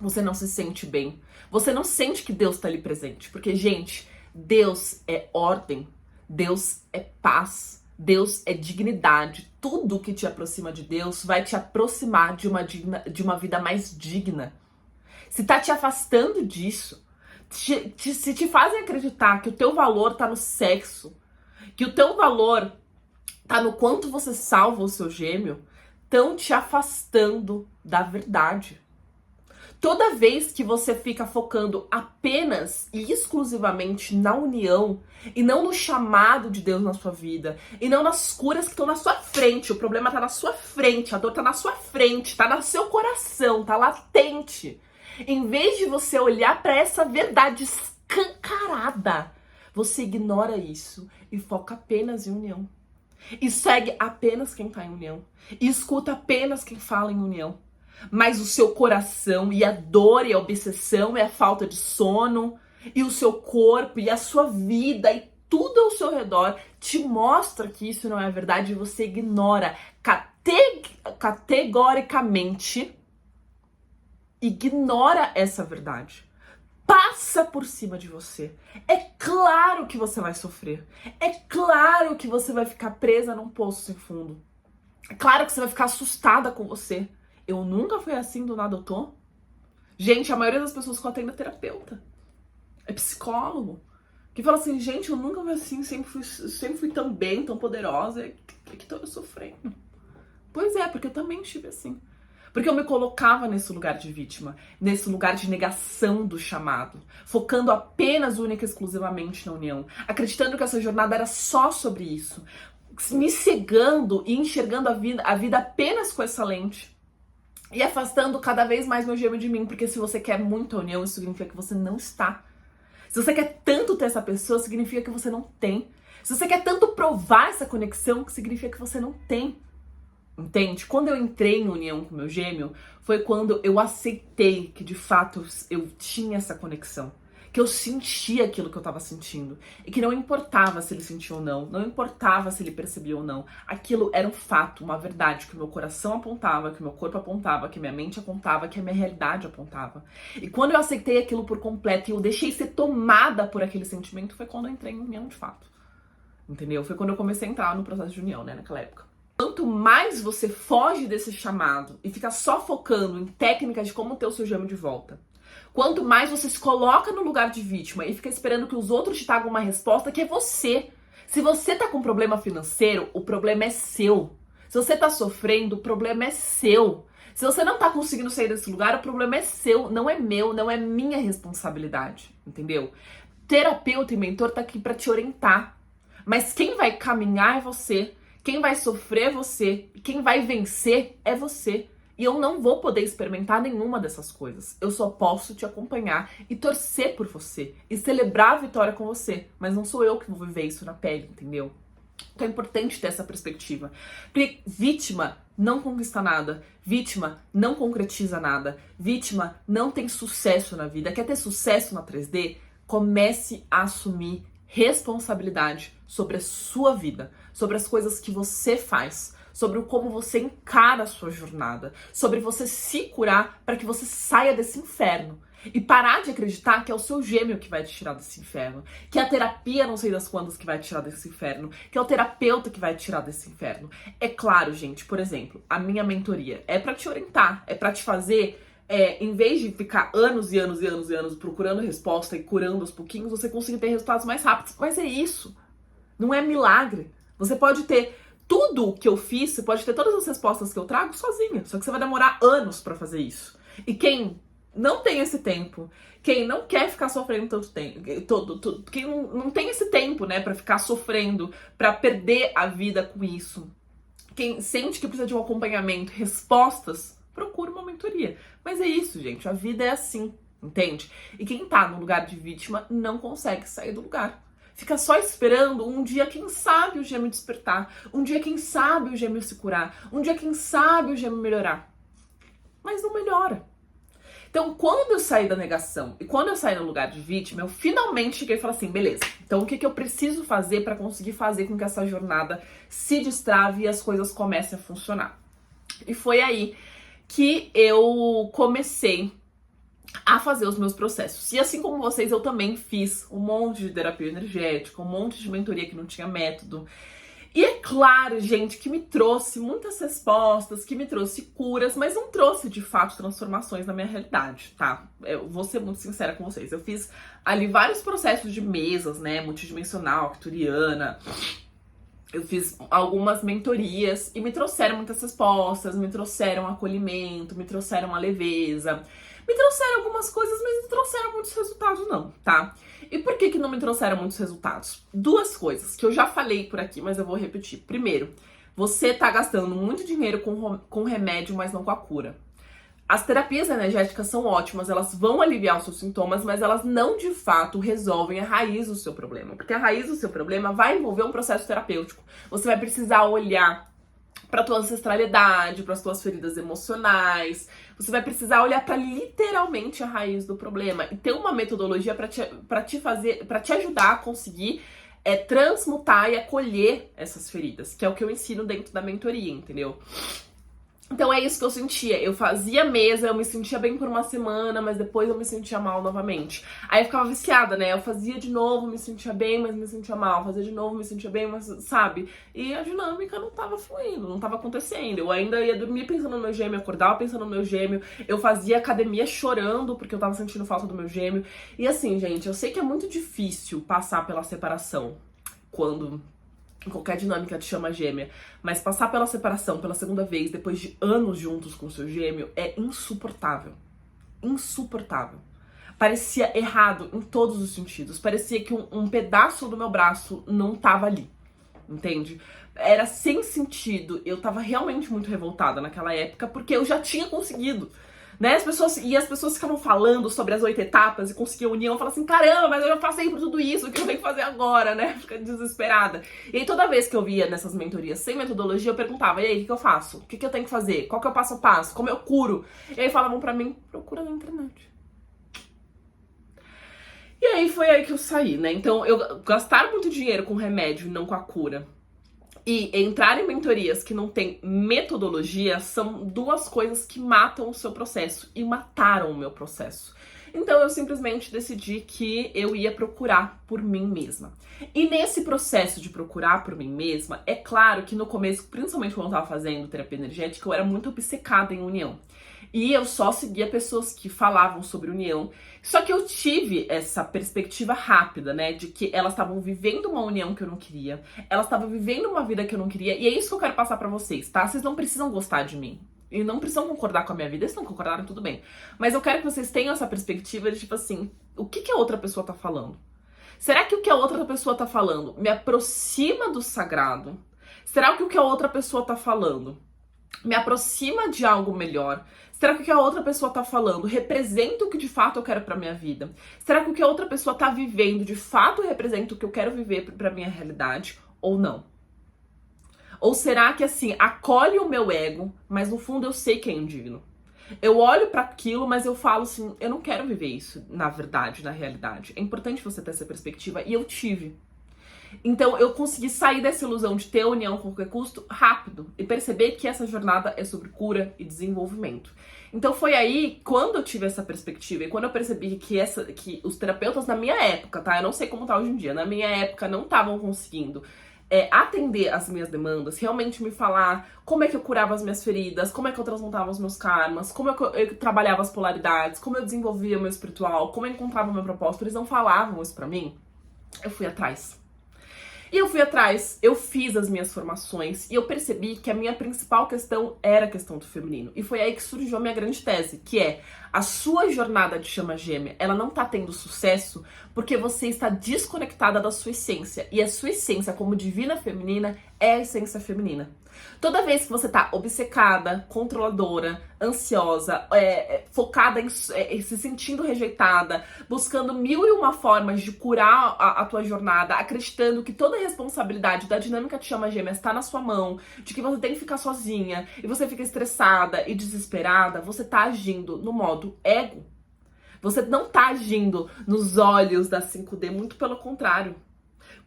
Você não se sente bem. Você não sente que Deus está ali presente. Porque, gente, Deus é ordem. Deus é paz. Deus é dignidade. Tudo que te aproxima de Deus vai te aproximar de uma vida mais digna. Se tá te afastando disso, se te fazem acreditar que o teu valor tá no sexo, que o teu valor tá no quanto você salva o seu gêmeo, estão te afastando da verdade. Toda vez que você fica focando apenas e exclusivamente na união e não no chamado de Deus na sua vida e não nas curas que estão na sua frente, o problema tá na sua frente, a dor tá na sua frente, tá no seu coração, tá latente. Em vez de você olhar para essa verdade escancarada, você ignora isso e foca apenas em união. E segue apenas quem tá em união. E escuta apenas quem fala em união. Mas o seu coração e a dor e a obsessão e a falta de sono e o seu corpo e a sua vida e tudo ao seu redor te mostra que isso não é verdade e você ignora categoricamente. Ignora essa verdade. Passa por cima de você. É claro que você vai sofrer. É claro que você vai ficar presa num poço sem fundo. É claro que você vai ficar assustada com você. Eu nunca fui assim, do nada eu tô. Gente, a maioria das pessoas que eu atendo é terapeuta. É psicólogo. Que fala assim, gente, eu nunca fui assim, sempre fui tão bem, tão poderosa. É que tô eu sofrendo. Pois é, porque eu também estive assim. Porque eu me colocava nesse lugar de vítima, nesse lugar de negação do chamado, focando apenas, única e exclusivamente na união, acreditando que essa jornada era só sobre isso, me cegando e enxergando a vida apenas com essa lente e afastando cada vez mais meu gêmeo de mim, porque se você quer muito a união, isso significa que você não está. Se você quer tanto ter essa pessoa, significa que você não tem. Se você quer tanto provar essa conexão, significa que você não tem. Entende? Quando eu entrei em união com meu gêmeo, foi quando eu aceitei que de fato eu tinha essa conexão. Que eu sentia aquilo que eu tava sentindo. E que não importava se ele sentia ou não, não importava se ele percebia ou não. Aquilo era um fato, uma verdade que o meu coração apontava, que o meu corpo apontava, que minha mente apontava, que a minha realidade apontava. E quando eu aceitei aquilo por completo e eu deixei ser tomada por aquele sentimento, foi quando eu entrei em união de fato. Entendeu? Foi quando eu comecei a entrar no processo de união, né, naquela época. Quanto mais você foge desse chamado e fica só focando em técnicas de como ter o seu gêmeo de volta, quanto mais você se coloca no lugar de vítima e fica esperando que os outros te tragam uma resposta que é você. Se você tá com problema financeiro, o problema é seu. Se você tá sofrendo, o problema é seu. Se você não tá conseguindo sair desse lugar, o problema é seu, não é meu, não é minha responsabilidade, entendeu? Terapeuta e mentor tá aqui pra te orientar. Mas quem vai caminhar é você. Quem vai sofrer é você. Quem vai vencer é você. E eu não vou poder experimentar nenhuma dessas coisas. Eu só posso te acompanhar e torcer por você. E celebrar a vitória com você. Mas não sou eu que vou viver isso na pele, entendeu? Então é importante ter essa perspectiva. Porque vítima não conquista nada. Vítima não concretiza nada. Vítima não tem sucesso na vida. Quer ter sucesso na 3D? Comece a assumir responsabilidade sobre a sua vida, sobre as coisas que você faz, sobre como você encara a sua jornada, sobre você se curar para que você saia desse inferno. E parar de acreditar que é o seu gêmeo que vai te tirar desse inferno. Que é a terapia não sei das quantas que vai te tirar desse inferno. Que é o terapeuta que vai te tirar desse inferno. É claro, gente, por exemplo, a minha mentoria é pra te orientar, é pra te fazer, em vez de ficar anos e anos e anos e anos procurando resposta e curando aos pouquinhos, você conseguir ter resultados mais rápidos. Mas é isso. Não é milagre. Você pode ter tudo o que eu fiz, você pode ter todas as respostas que eu trago sozinha. Só que você vai demorar anos pra fazer isso. E quem não tem esse tempo, quem não quer ficar sofrendo tanto tempo, quem não tem esse tempo, né, pra ficar sofrendo, pra perder a vida com isso, quem sente que precisa de um acompanhamento, respostas, procura uma mentoria. Mas é isso, gente, a vida é assim, entende? E quem tá no lugar de vítima não consegue sair do lugar. Fica só esperando um dia, quem sabe, o gêmeo despertar, um dia, quem sabe, o gêmeo se curar, um dia, quem sabe, o gêmeo melhorar. Mas não melhora. Então, quando eu saí da negação e quando eu saí no lugar de vítima, eu finalmente cheguei e falei assim, beleza, então o que eu preciso fazer para conseguir fazer com que essa jornada se destrave e as coisas comecem a funcionar? E foi aí que eu comecei a fazer os meus processos. E assim como vocês, eu também fiz um monte de terapia energética, um monte de mentoria que não tinha método. E é claro, gente, que me trouxe muitas respostas, que me trouxe curas, mas não trouxe, de fato, transformações na minha realidade, tá? Eu vou ser muito sincera com vocês. Eu fiz ali vários processos de mesas, né? Multidimensional, arcturiana. Eu fiz algumas mentorias e me trouxeram muitas respostas, me trouxeram acolhimento, me trouxeram uma leveza. Me trouxeram algumas coisas, mas não trouxeram muitos resultados não, tá? E por que não me trouxeram muitos resultados? Duas coisas que eu já falei por aqui, mas eu vou repetir. Primeiro, você tá gastando muito dinheiro com remédio, mas não com a cura. As terapias energéticas são ótimas, elas vão aliviar os seus sintomas, mas elas não, de fato, resolvem a raiz do seu problema. Porque a raiz do seu problema vai envolver um processo terapêutico. Você vai precisar olhar para tua ancestralidade, para as tuas feridas emocionais. Você vai precisar olhar para literalmente a raiz do problema e ter uma metodologia para te ajudar a conseguir transmutar e acolher essas feridas, que é o que eu ensino dentro da mentoria, entendeu? Então é isso que eu sentia. Eu fazia mesa, eu me sentia bem por uma semana, mas depois eu me sentia mal novamente. Aí eu ficava viciada, né? Eu fazia de novo, me sentia bem, mas me sentia mal. Fazia de novo, me sentia bem, mas, sabe? E a dinâmica não tava fluindo, não tava acontecendo. Eu ainda ia dormir pensando no meu gêmeo, acordava pensando no meu gêmeo. Eu fazia academia chorando porque eu tava sentindo falta do meu gêmeo. E assim, gente, eu sei que é muito difícil passar pela separação quando qualquer dinâmica te chama gêmea, mas passar pela separação pela segunda vez, depois de anos juntos com o seu gêmeo, é insuportável. Insuportável. Parecia errado em todos os sentidos. Parecia que um pedaço do meu braço não tava ali. Entende? Era sem sentido. Eu tava realmente muito revoltada naquela época, porque eu já tinha conseguido. Né? As pessoas ficavam falando sobre as 8 etapas e conseguiam unir. Eu falava assim, caramba, mas eu já passei por tudo isso, o que eu tenho que fazer agora, né? Fica desesperada. E aí toda vez que eu via nessas mentorias sem metodologia, eu perguntava, e aí, o que eu faço? O que eu tenho que fazer? Qual que é o passo a passo? Como eu curo? E aí falavam pra mim, procura na internet. E aí foi aí que eu saí, né? Então, eu gastar muito dinheiro com remédio e não com a cura, e entrar em mentorias que não tem metodologia são duas coisas que matam o seu processo e mataram o meu processo. Então eu simplesmente decidi que eu ia procurar por mim mesma. E nesse processo de procurar por mim mesma, é claro que no começo, principalmente quando eu tava fazendo terapia energética, eu era muito obcecada em união. E eu só seguia pessoas que falavam sobre união. Só que eu tive essa perspectiva rápida, né? De que elas estavam vivendo uma união que eu não queria. Elas estavam vivendo uma vida que eu não queria. E é isso que eu quero passar pra vocês, tá? Vocês não precisam gostar de mim. E não precisam concordar com a minha vida. Se não concordarem, tudo bem. Mas eu quero que vocês tenham essa perspectiva de, tipo assim, o que a outra pessoa tá falando? Será que o que a outra pessoa tá falando me aproxima do sagrado? Será que o que a outra pessoa tá falando me aproxima de algo melhor? Será que o que a outra pessoa tá falando representa o que de fato eu quero pra minha vida? Será que o que a outra pessoa tá vivendo de fato representa o que eu quero viver pra minha realidade ou não? Ou será que assim, acolhe o meu ego, mas no fundo eu sei que é indigno? Eu olho pra aquilo, mas eu falo assim, eu não quero viver isso na verdade, na realidade. É importante você ter essa perspectiva e eu tive. Então eu consegui sair dessa ilusão de ter união com qualquer custo rápido. E perceber que essa jornada é sobre cura e desenvolvimento. Então foi aí, quando eu tive essa perspectiva e quando eu percebi que os terapeutas na minha época, tá? Eu não sei como tá hoje em dia, na minha época não estavam conseguindo atender as minhas demandas, realmente me falar como é que eu curava as minhas feridas, como é que eu transmutava os meus karmas, como é que eu trabalhava as polaridades, como eu desenvolvia o meu espiritual, como eu encontrava o meu propósito. Eles não falavam isso pra mim. Eu fui atrás. E eu fui atrás, eu fiz as minhas formações e eu percebi que a minha principal questão era a questão do feminino. E foi aí que surgiu a minha grande tese, que é: a sua jornada de chama gêmea, ela não tá tendo sucesso porque você está desconectada da sua essência. E a sua essência como divina feminina é a essência feminina. Toda vez que você tá obcecada, controladora, ansiosa, focada em se sentindo rejeitada, buscando 1001 formas de curar a tua jornada, acreditando que toda a responsabilidade da dinâmica de chama gêmea está na sua mão, de que você tem que ficar sozinha, e você fica estressada e desesperada, você tá agindo no modo ego. Você não tá agindo nos olhos da 5D, muito pelo contrário.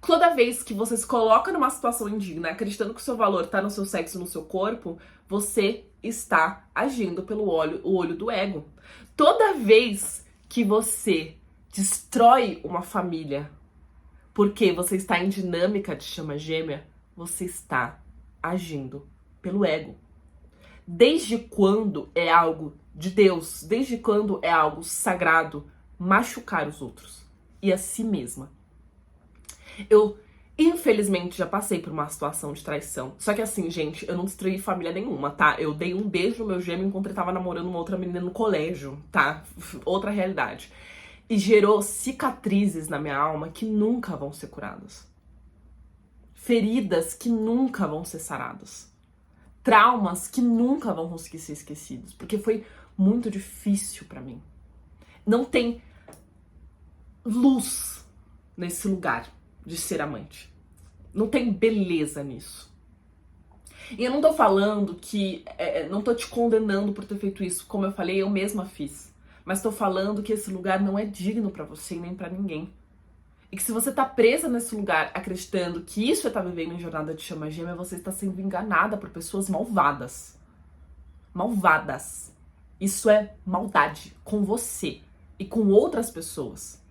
Toda vez que você se coloca numa situação indigna, acreditando que o seu valor tá no seu sexo, no seu corpo, você está agindo pelo olho do ego. Toda vez que você destrói uma família porque você está em dinâmica de chama gêmea, você está agindo pelo ego. Desde quando é algo de Deus, desde quando é algo sagrado, machucar os outros e a si mesma? Eu, infelizmente, já passei por uma situação de traição. Só que assim, gente, eu não destruí família nenhuma, tá? Eu dei um beijo no meu gêmeo enquanto ele tava namorando uma outra menina no colégio, tá? Outra realidade. E gerou cicatrizes na minha alma que nunca vão ser curadas. Feridas que nunca vão ser saradas. Traumas que nunca vão conseguir ser esquecidos. Porque foi muito difícil pra mim. Não tem luz nesse lugar de ser amante. Não tem beleza nisso. E eu não tô falando que... não tô te condenando por ter feito isso. Como eu falei, eu mesma fiz. Mas tô falando que esse lugar não é digno pra você e nem pra ninguém. E que se você tá presa nesse lugar acreditando que isso é estar vivendo em jornada de chama gêmea, você está sendo enganada por pessoas malvadas. Malvadas. Isso é maldade com você e com outras pessoas.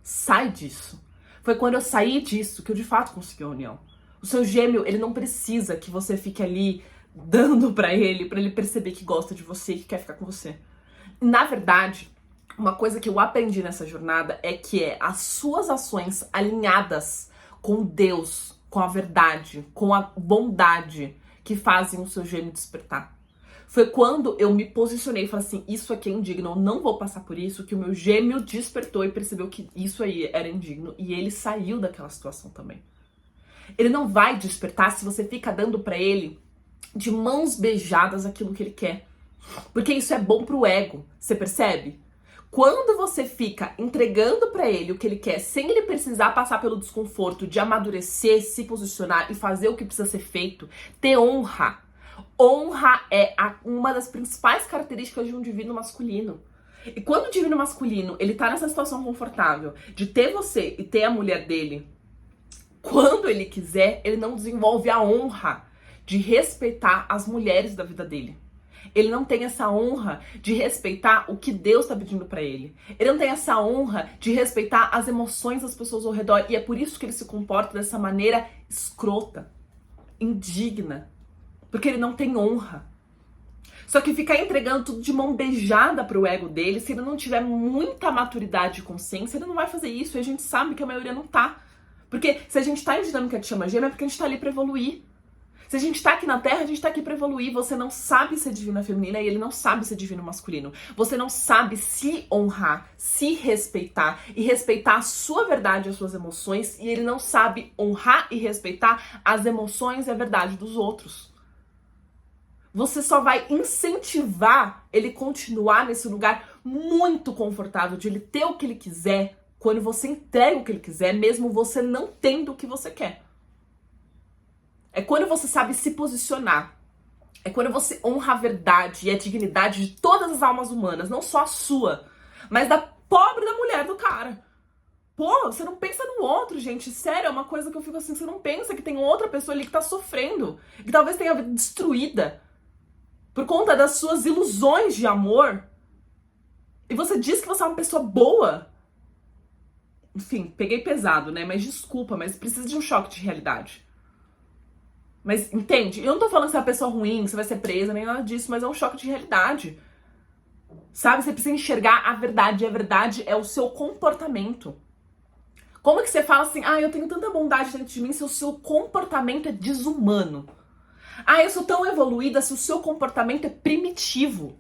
Sai disso. Foi quando eu saí disso que eu de fato consegui a união. O seu gêmeo, ele não precisa que você fique ali dando pra ele perceber que gosta de você e que quer ficar com você. Na verdade, uma coisa que eu aprendi nessa jornada é que as suas ações alinhadas com Deus, com a verdade, com a bondade que fazem o seu gêmeo despertar. Foi quando eu me posicionei e falei assim: isso aqui é indigno, eu não vou passar por isso, que o meu gêmeo despertou e percebeu que isso aí era indigno. E ele saiu daquela situação também. Ele não vai despertar se você fica dando pra ele de mãos beijadas aquilo que ele quer. Porque isso é bom pro ego, você percebe? Quando você fica entregando pra ele o que ele quer, sem ele precisar passar pelo desconforto de amadurecer, se posicionar e fazer o que precisa ser feito, ter honra. Honra é uma das principais características de um divino masculino. E quando o divino masculino, ele tá nessa situação confortável de ter você e ter a mulher dele, quando ele quiser, ele não desenvolve a honra de respeitar as mulheres da vida dele. Ele não tem essa honra de respeitar o que Deus tá pedindo pra ele. Ele não tem essa honra de respeitar as emoções das pessoas ao redor. E é por isso que ele se comporta dessa maneira escrota, indigna. Porque ele não tem honra. Só que ficar entregando tudo de mão beijada pro ego dele, se ele não tiver muita maturidade e consciência, ele não vai fazer isso. E a gente sabe que a maioria não tá. Porque se a gente tá em dinâmica de chama gêmea, é porque a gente tá ali pra evoluir. Se a gente tá aqui na Terra, a gente tá aqui pra evoluir. Você não sabe ser divina feminina e ele não sabe ser divino masculino. Você não sabe se honrar, se respeitar e respeitar a sua verdade e as suas emoções. E ele não sabe honrar e respeitar as emoções e a verdade dos outros. Você só vai incentivar ele continuar nesse lugar muito confortável de ele ter o que ele quiser quando você entrega o que ele quiser, mesmo você não tendo o que você quer. É quando você sabe se posicionar. É quando você honra a verdade e a dignidade de todas as almas humanas, não só a sua, mas da pobre da mulher do cara. Pô, você não pensa no outro, gente. Sério, é uma coisa que eu fico assim, você não pensa que tem outra pessoa ali que tá sofrendo, que talvez tenha a vida destruída por conta das suas ilusões de amor. E você diz que você é uma pessoa boa. Enfim, peguei pesado, né? Mas desculpa, mas precisa de um choque de realidade. Mas entende? Eu não tô falando que você é uma pessoa ruim, que você vai ser presa, nem nada disso, mas é um choque de realidade. Sabe? Você precisa enxergar a verdade. E a verdade é o seu comportamento. Como é que você fala assim, eu tenho tanta bondade dentro de mim se o seu comportamento é desumano? Eu sou tão evoluída se o seu comportamento é primitivo.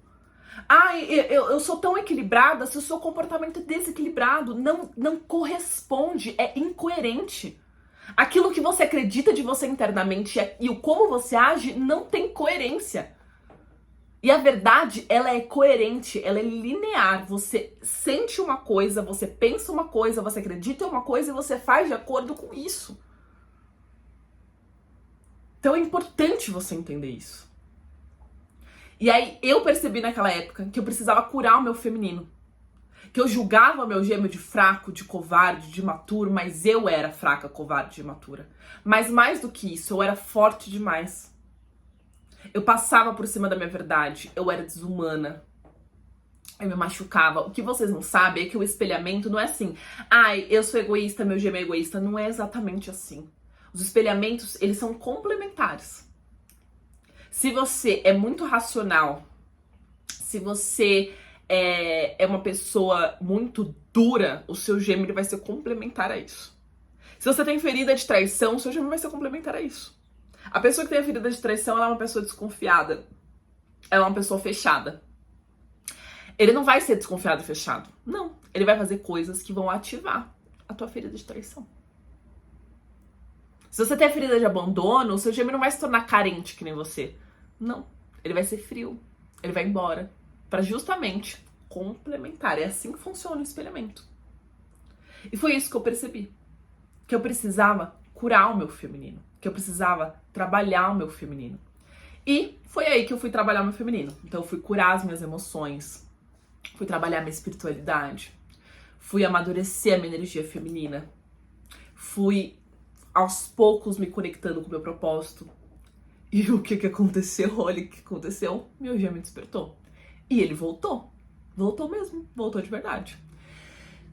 Eu sou tão equilibrada se o seu comportamento é desequilibrado. Não corresponde, é incoerente. Aquilo que você acredita de você internamente e o como você age não tem coerência. E a verdade, ela é coerente, ela é linear. Você sente uma coisa, você pensa uma coisa, você acredita em uma coisa e você faz de acordo com isso. Então é importante você entender isso. E aí eu percebi naquela época que eu precisava curar o meu feminino. Que eu julgava o meu gêmeo de fraco, de covarde, de imaturo, mas eu era fraca, covarde e imatura. Mas mais do que isso, eu era forte demais. Eu passava por cima da minha verdade, eu era desumana. Eu me machucava. O que vocês não sabem é que o espelhamento não é assim. Eu sou egoísta, meu gêmeo é egoísta. Não é exatamente assim. Os espelhamentos, eles são complementares. Se você é muito racional, se você é uma pessoa muito dura, o seu gêmeo ele vai ser complementar a isso. Se você tem ferida de traição, o seu gêmeo vai ser complementar a isso. A pessoa que tem a ferida de traição, ela é uma pessoa desconfiada. Ela é uma pessoa fechada. Ele não vai ser desconfiado e fechado. Não. Ele vai fazer coisas que vão ativar a tua ferida de traição. Se você tem a ferida de abandono, o seu gêmeo não vai se tornar carente que nem você. Não. Ele vai ser frio. Ele vai embora. Pra justamente complementar. É assim que funciona o espelhamento. E foi isso que eu percebi. Que eu precisava curar o meu feminino. Que eu precisava trabalhar o meu feminino. E foi aí que eu fui trabalhar o meu feminino. Então eu fui curar as minhas emoções. Fui trabalhar minha espiritualidade. Fui amadurecer a minha energia feminina. Fui, aos poucos, me conectando com o meu propósito. E o que aconteceu? Olha o que aconteceu. Meu gêmeo despertou. E ele voltou. Voltou mesmo. Voltou de verdade.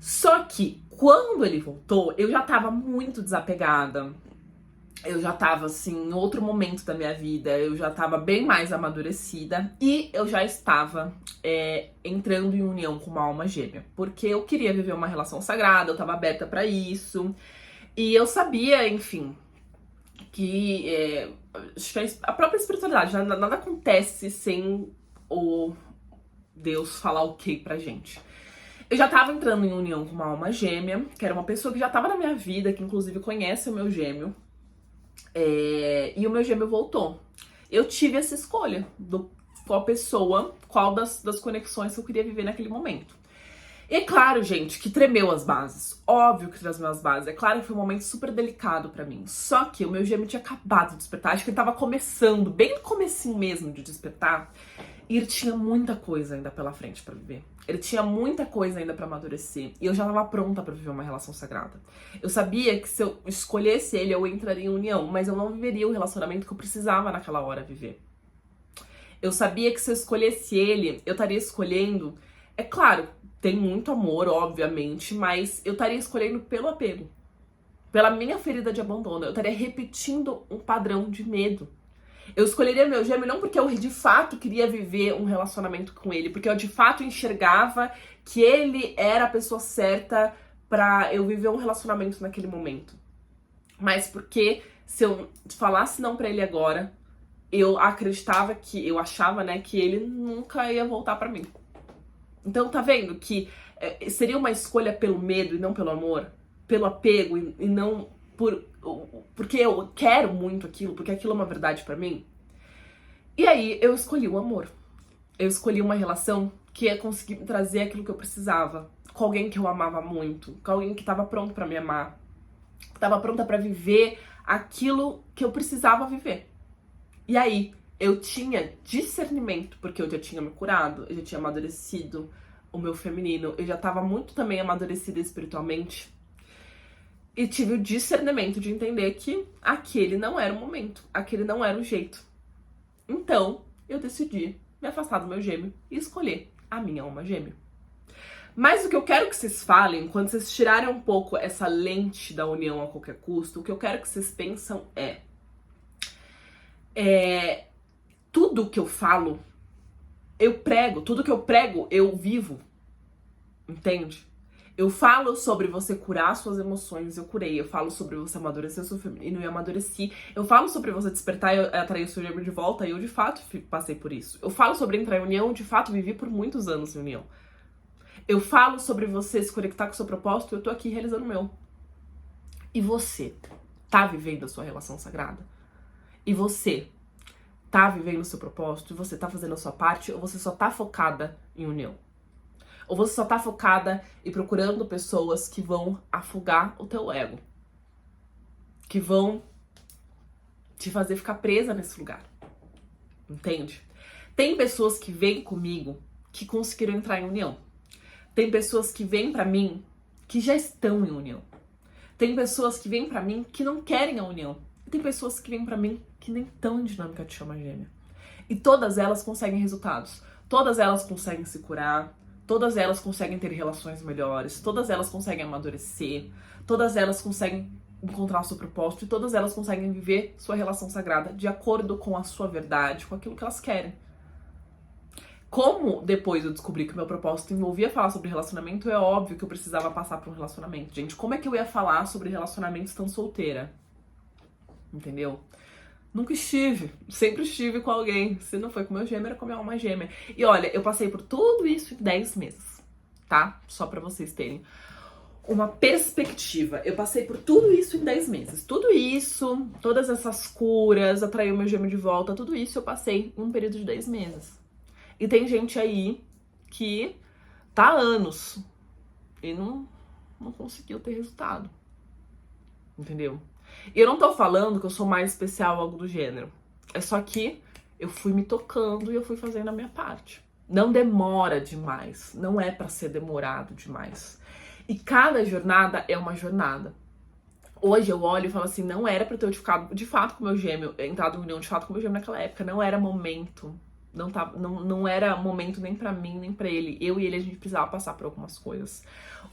Só que, quando ele voltou, eu já tava muito desapegada. Eu já tava, assim, em outro momento da minha vida. Eu já tava bem mais amadurecida. E eu já estava entrando em união com uma alma gêmea. Porque eu queria viver uma relação sagrada. Eu tava aberta pra isso. E eu sabia, enfim, que a própria espiritualidade, nada acontece sem o Deus falar ok pra gente. Eu já tava entrando em união com uma alma gêmea, que era uma pessoa que já tava na minha vida, que inclusive conhece o meu gêmeo. E o meu gêmeo voltou. Eu tive essa escolha do qual pessoa, qual das conexões que eu queria viver naquele momento. E é claro, gente, que tremeu as bases. Óbvio que tremeu as bases. É claro que foi um momento super delicado pra mim. Só que o meu gêmeo tinha acabado de despertar. Acho que ele tava começando, bem no comecinho mesmo de despertar. E ele tinha muita coisa ainda pela frente pra viver. Ele tinha muita coisa ainda pra amadurecer. E eu já tava pronta pra viver uma relação sagrada. Eu sabia que se eu escolhesse ele, eu entraria em união. Mas eu não viveria o relacionamento que eu precisava naquela hora viver. Eu sabia que se eu escolhesse ele, eu estaria escolhendo... É claro, tem muito amor, obviamente, mas eu estaria escolhendo pelo apego. Pela minha ferida de abandono. Eu estaria repetindo um padrão de medo. Eu escolheria meu gêmeo não porque eu de fato queria viver um relacionamento com ele, porque eu de fato enxergava que ele era a pessoa certa pra eu viver um relacionamento naquele momento. Mas porque se eu falasse não pra ele agora, eu acreditava que, eu achava, né, que ele nunca ia voltar pra mim. Então tá vendo que seria uma escolha pelo medo e não pelo amor? Pelo apego e não porque eu quero muito aquilo, porque aquilo é uma verdade pra mim. E aí eu escolhi o amor. Eu escolhi uma relação que ia conseguir me trazer aquilo que eu precisava. Com alguém que eu amava muito. Com alguém que tava pronto pra me amar. Que tava pronta pra viver aquilo que eu precisava viver. E aí eu tinha discernimento, porque eu já tinha me curado, eu já tinha amadurecido o meu feminino, eu já tava muito também amadurecida espiritualmente. E tive o discernimento de entender que aquele não era o momento, aquele não era o jeito. Então, eu decidi me afastar do meu gêmeo e escolher a minha alma gêmea. Mas o que eu quero que vocês falem, quando vocês tirarem um pouco essa lente da união a qualquer custo, o que eu quero que vocês pensam tudo que eu falo, eu prego, tudo que eu prego, eu vivo. Entende? Eu falo sobre você curar suas emoções, eu curei. Eu falo sobre você amadurecer seu feminino e eu amadureci. Eu falo sobre você despertar e atrair o seu gêmeo de volta e eu de fato passei por isso. Eu falo sobre entrar em união, de fato vivi por muitos anos em união. Eu falo sobre você se conectar com o seu propósito, eu tô aqui realizando o meu. E você tá vivendo a sua relação sagrada? E você tá vivendo o seu propósito? E você tá fazendo a sua parte? Ou você só tá focada em união? Ou você só tá focada e procurando pessoas que vão afogar o teu ego? Que vão te fazer ficar presa nesse lugar. Entende? Tem pessoas que vêm comigo que conseguiram entrar em união. Tem pessoas que vêm pra mim que já estão em união. Tem pessoas que vêm pra mim que não querem a união. E tem pessoas que vêm pra mim que nem estão em dinâmica de chama gêmea. E todas elas conseguem resultados. Todas elas conseguem se curar. Todas elas conseguem ter relações melhores, todas elas conseguem amadurecer, todas elas conseguem encontrar o seu propósito e todas elas conseguem viver sua relação sagrada de acordo com a sua verdade, com aquilo que elas querem. Como depois eu descobri que o meu propósito envolvia falar sobre relacionamento, é óbvio que eu precisava passar por um relacionamento. Gente, como é que eu ia falar sobre relacionamentos estando solteira? Entendeu? Nunca estive, sempre estive com alguém. Se não foi com meu gêmeo, era com minha alma gêmea. E olha, eu passei por tudo isso em 10 meses, tá? Só pra vocês terem uma perspectiva. Eu passei por tudo isso em 10 meses. Tudo isso, todas essas curas, atrair o meu gêmeo de volta, tudo isso eu passei em um período de 10 meses. E tem gente aí que tá há anos e não conseguiu ter resultado. Entendeu? E eu não tô falando que eu sou mais especial ou algo do gênero. É só que eu fui me tocando e eu fui fazendo a minha parte. Não demora demais. Não é pra ser demorado demais. E cada jornada é uma jornada. Hoje eu olho e falo assim, não era pra eu ter ficado de fato com o meu gêmeo, entrado em união de fato com o meu gêmeo naquela época. Não era momento. Não era momento nem pra mim, nem pra ele. Eu e ele, a gente precisava passar por algumas coisas.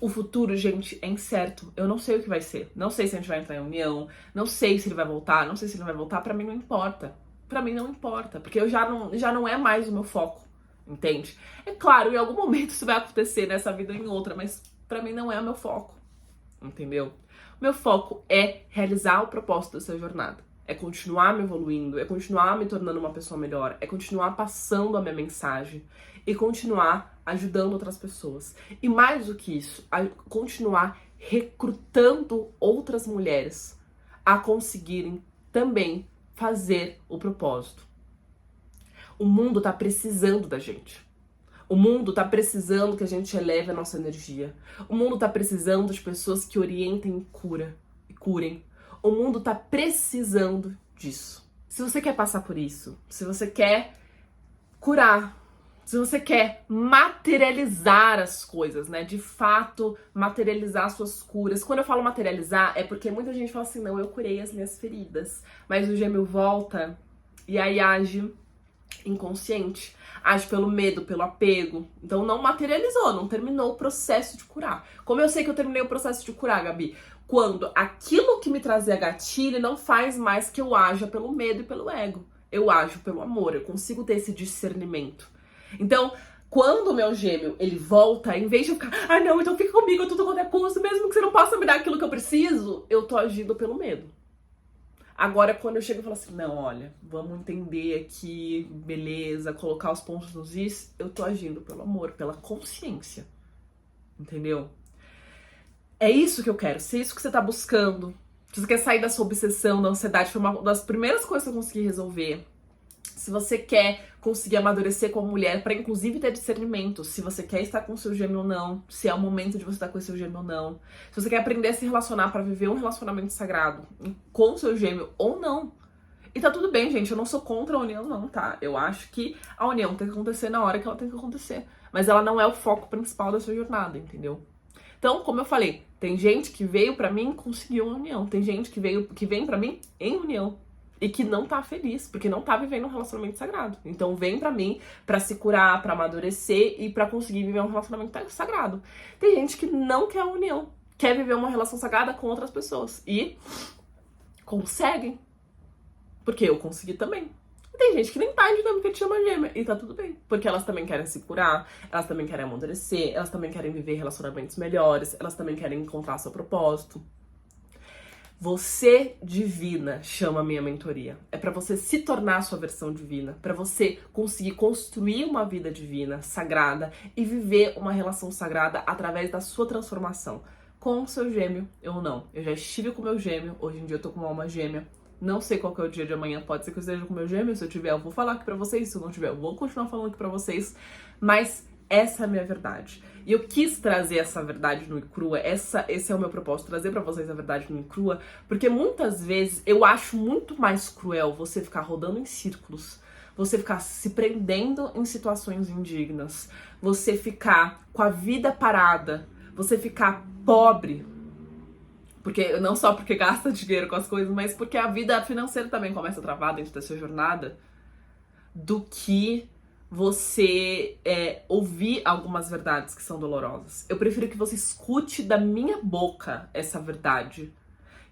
O futuro, gente, é incerto. Eu não sei o que vai ser. Não sei se a gente vai entrar em união. Não sei se ele vai voltar. Não sei se ele não vai voltar. Pra mim não importa. Pra mim não importa. Porque eu já não é mais o meu foco. Entende? É claro, em algum momento isso vai acontecer nessa vida ou em outra. Mas pra mim não é o meu foco. Entendeu? O meu foco é realizar o propósito dessa jornada. É continuar me evoluindo, é continuar me tornando uma pessoa melhor, é continuar passando a minha mensagem e continuar ajudando outras pessoas. E mais do que isso, continuar recrutando outras mulheres a conseguirem também fazer o propósito. O mundo tá precisando da gente. O mundo tá precisando que a gente eleve a nossa energia. O mundo tá precisando de pessoas que orientem e curem. O mundo tá precisando disso. Se você quer passar por isso, se você quer curar, se você quer materializar as coisas, né? De fato, materializar suas curas. Quando eu falo materializar, é porque muita gente fala assim, não, eu curei as minhas feridas. Mas o gêmeo volta e aí age inconsciente. Age pelo medo, pelo apego. Então não materializou, não terminou o processo de curar. Como eu sei que eu terminei o processo de curar, Gabi? Quando aquilo que me trazia gatilho não faz mais que eu haja pelo medo e pelo ego. Eu ajo pelo amor, eu consigo ter esse discernimento. Então, quando o meu gêmeo, ele volta, em vez de eu ficar, não, então fica comigo, eu tô com custo, mesmo que você não possa me dar aquilo que eu preciso, eu tô agindo pelo medo. Agora, quando eu chego e falo assim, não, olha, vamos entender aqui, beleza, colocar os pontos nos is, eu tô agindo pelo amor, pela consciência. Entendeu? É isso que eu quero, se é isso que você tá buscando, se você quer sair da sua obsessão, da ansiedade, foi uma das primeiras coisas que eu consegui resolver. Se você quer conseguir amadurecer como mulher, pra inclusive ter discernimento, se você quer estar com o seu gêmeo ou não, se é o momento de você estar com o seu gêmeo ou não, se você quer aprender a se relacionar pra viver um relacionamento sagrado com o seu gêmeo ou não. E tá tudo bem, gente, eu não sou contra a união não, tá? Eu acho que a união tem que acontecer na hora que ela tem que acontecer, mas ela não é o foco principal da sua jornada, entendeu? Então, como eu falei, tem gente que veio pra mim e conseguiu uma união. Tem gente que vem pra mim em união e que não tá feliz, porque não tá vivendo um relacionamento sagrado. Então vem pra mim pra se curar, pra amadurecer e pra conseguir viver um relacionamento sagrado. Tem gente que não quer união, quer viver uma relação sagrada com outras pessoas. E conseguem. Porque eu consegui também. E tem gente que nem tá em dinâmica de chama gêmea. E tá tudo bem. Porque elas também querem se curar, elas também querem amadurecer, elas também querem viver relacionamentos melhores, elas também querem encontrar seu propósito. Você divina chama a minha mentoria. É pra você se tornar a sua versão divina, pra você conseguir construir uma vida divina, sagrada e viver uma relação sagrada através da sua transformação com o seu gêmeo ou não. Eu já estive com o meu gêmeo, hoje em dia eu tô com uma alma gêmea. Não sei qual que é o dia de amanhã, pode ser que eu esteja com o meu gêmeo, se eu tiver eu vou falar aqui pra vocês, se eu não tiver eu vou continuar falando aqui pra vocês, mas essa é a minha verdade. E eu quis trazer essa verdade nua e crua, esse é o meu propósito, trazer pra vocês a verdade nua e crua, porque muitas vezes eu acho muito mais cruel você ficar rodando em círculos, você ficar se prendendo em situações indignas, você ficar com a vida parada, você ficar pobre, porque não só porque gasta dinheiro com as coisas, mas porque a vida financeira também começa a travar dentro da sua jornada, do que você ouvir algumas verdades que são dolorosas. Eu prefiro que você escute da minha boca essa verdade,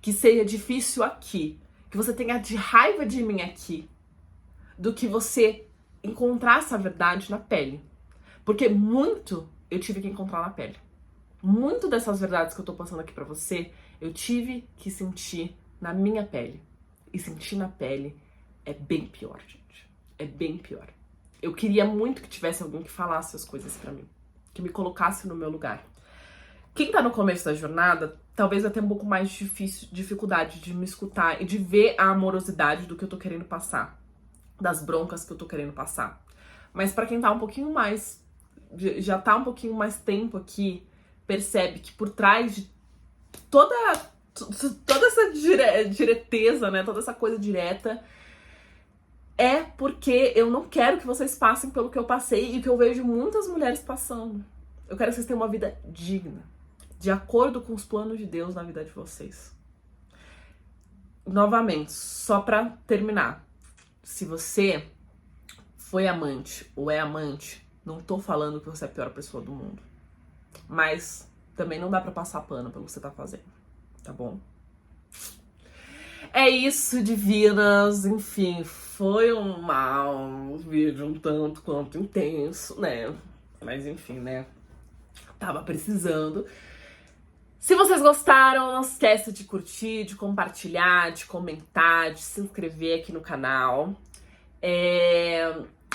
que seja difícil aqui, que você tenha de raiva de mim aqui, do que você encontrar essa verdade na pele. Porque muito eu tive que encontrar na pele. Muito dessas verdades que eu tô passando aqui pra você, eu tive que sentir na minha pele. E sentir na pele é bem pior, gente. É bem pior. Eu queria muito que tivesse alguém que falasse as coisas pra mim, que me colocasse no meu lugar. Quem tá no começo da jornada, talvez vai ter um pouco mais dificuldade de me escutar e de ver a amorosidade do que eu tô querendo passar, das broncas que eu tô querendo passar. Mas pra quem tá um pouquinho mais, já tá um pouquinho mais tempo aqui, percebe que por trás de toda essa direteza, né, toda essa coisa direta, é porque eu não quero que vocês passem pelo que eu passei e que eu vejo muitas mulheres passando. Eu quero que vocês tenham uma vida digna, de acordo com os planos de Deus na vida de vocês. Novamente, só pra terminar, se você foi amante ou é amante, não tô falando que você é a pior pessoa do mundo. Mas também não dá pra passar pano pelo que você tá fazendo, tá bom? É isso, divinas. Enfim, foi um vídeo um tanto quanto intenso, né? Mas enfim, né? Tava precisando. Se vocês gostaram, não esqueça de curtir, de compartilhar, de comentar, de se inscrever aqui no canal.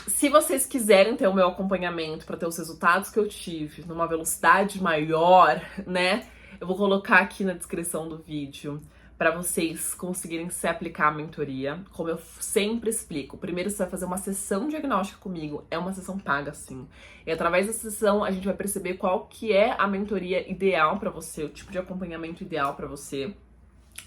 Se vocês quiserem ter o meu acompanhamento para ter os resultados que eu tive numa velocidade maior, né? Eu vou colocar aqui na descrição do vídeo para vocês conseguirem se aplicar a mentoria. Como eu sempre explico, primeiro você vai fazer uma sessão diagnóstica comigo, é uma sessão paga sim. E através dessa sessão a gente vai perceber qual que é a mentoria ideal para você, o tipo de acompanhamento ideal para você.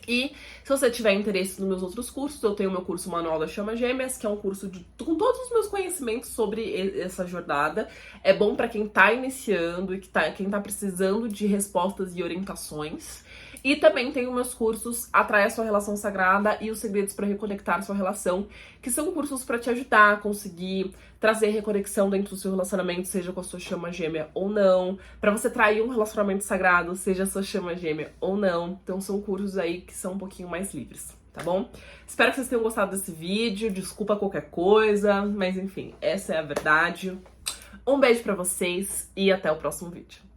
E se você tiver interesse nos meus outros cursos, eu tenho o meu curso Manual das Chamas Gêmeas, que é um curso com todos os meus conhecimentos sobre essa jornada. É bom para quem tá iniciando e quem tá precisando de respostas e orientações. E também tenho meus cursos Atrai a Sua Relação Sagrada e Os Segredos para Reconectar Sua Relação, que são cursos para te ajudar a conseguir trazer reconexão dentro do seu relacionamento, seja com a sua chama gêmea ou não, para você trair um relacionamento sagrado, seja a sua chama gêmea ou não. Então são cursos aí que são um pouquinho mais livres, tá bom? Espero que vocês tenham gostado desse vídeo, desculpa qualquer coisa, mas enfim, essa é a verdade. Um beijo pra vocês e até o próximo vídeo.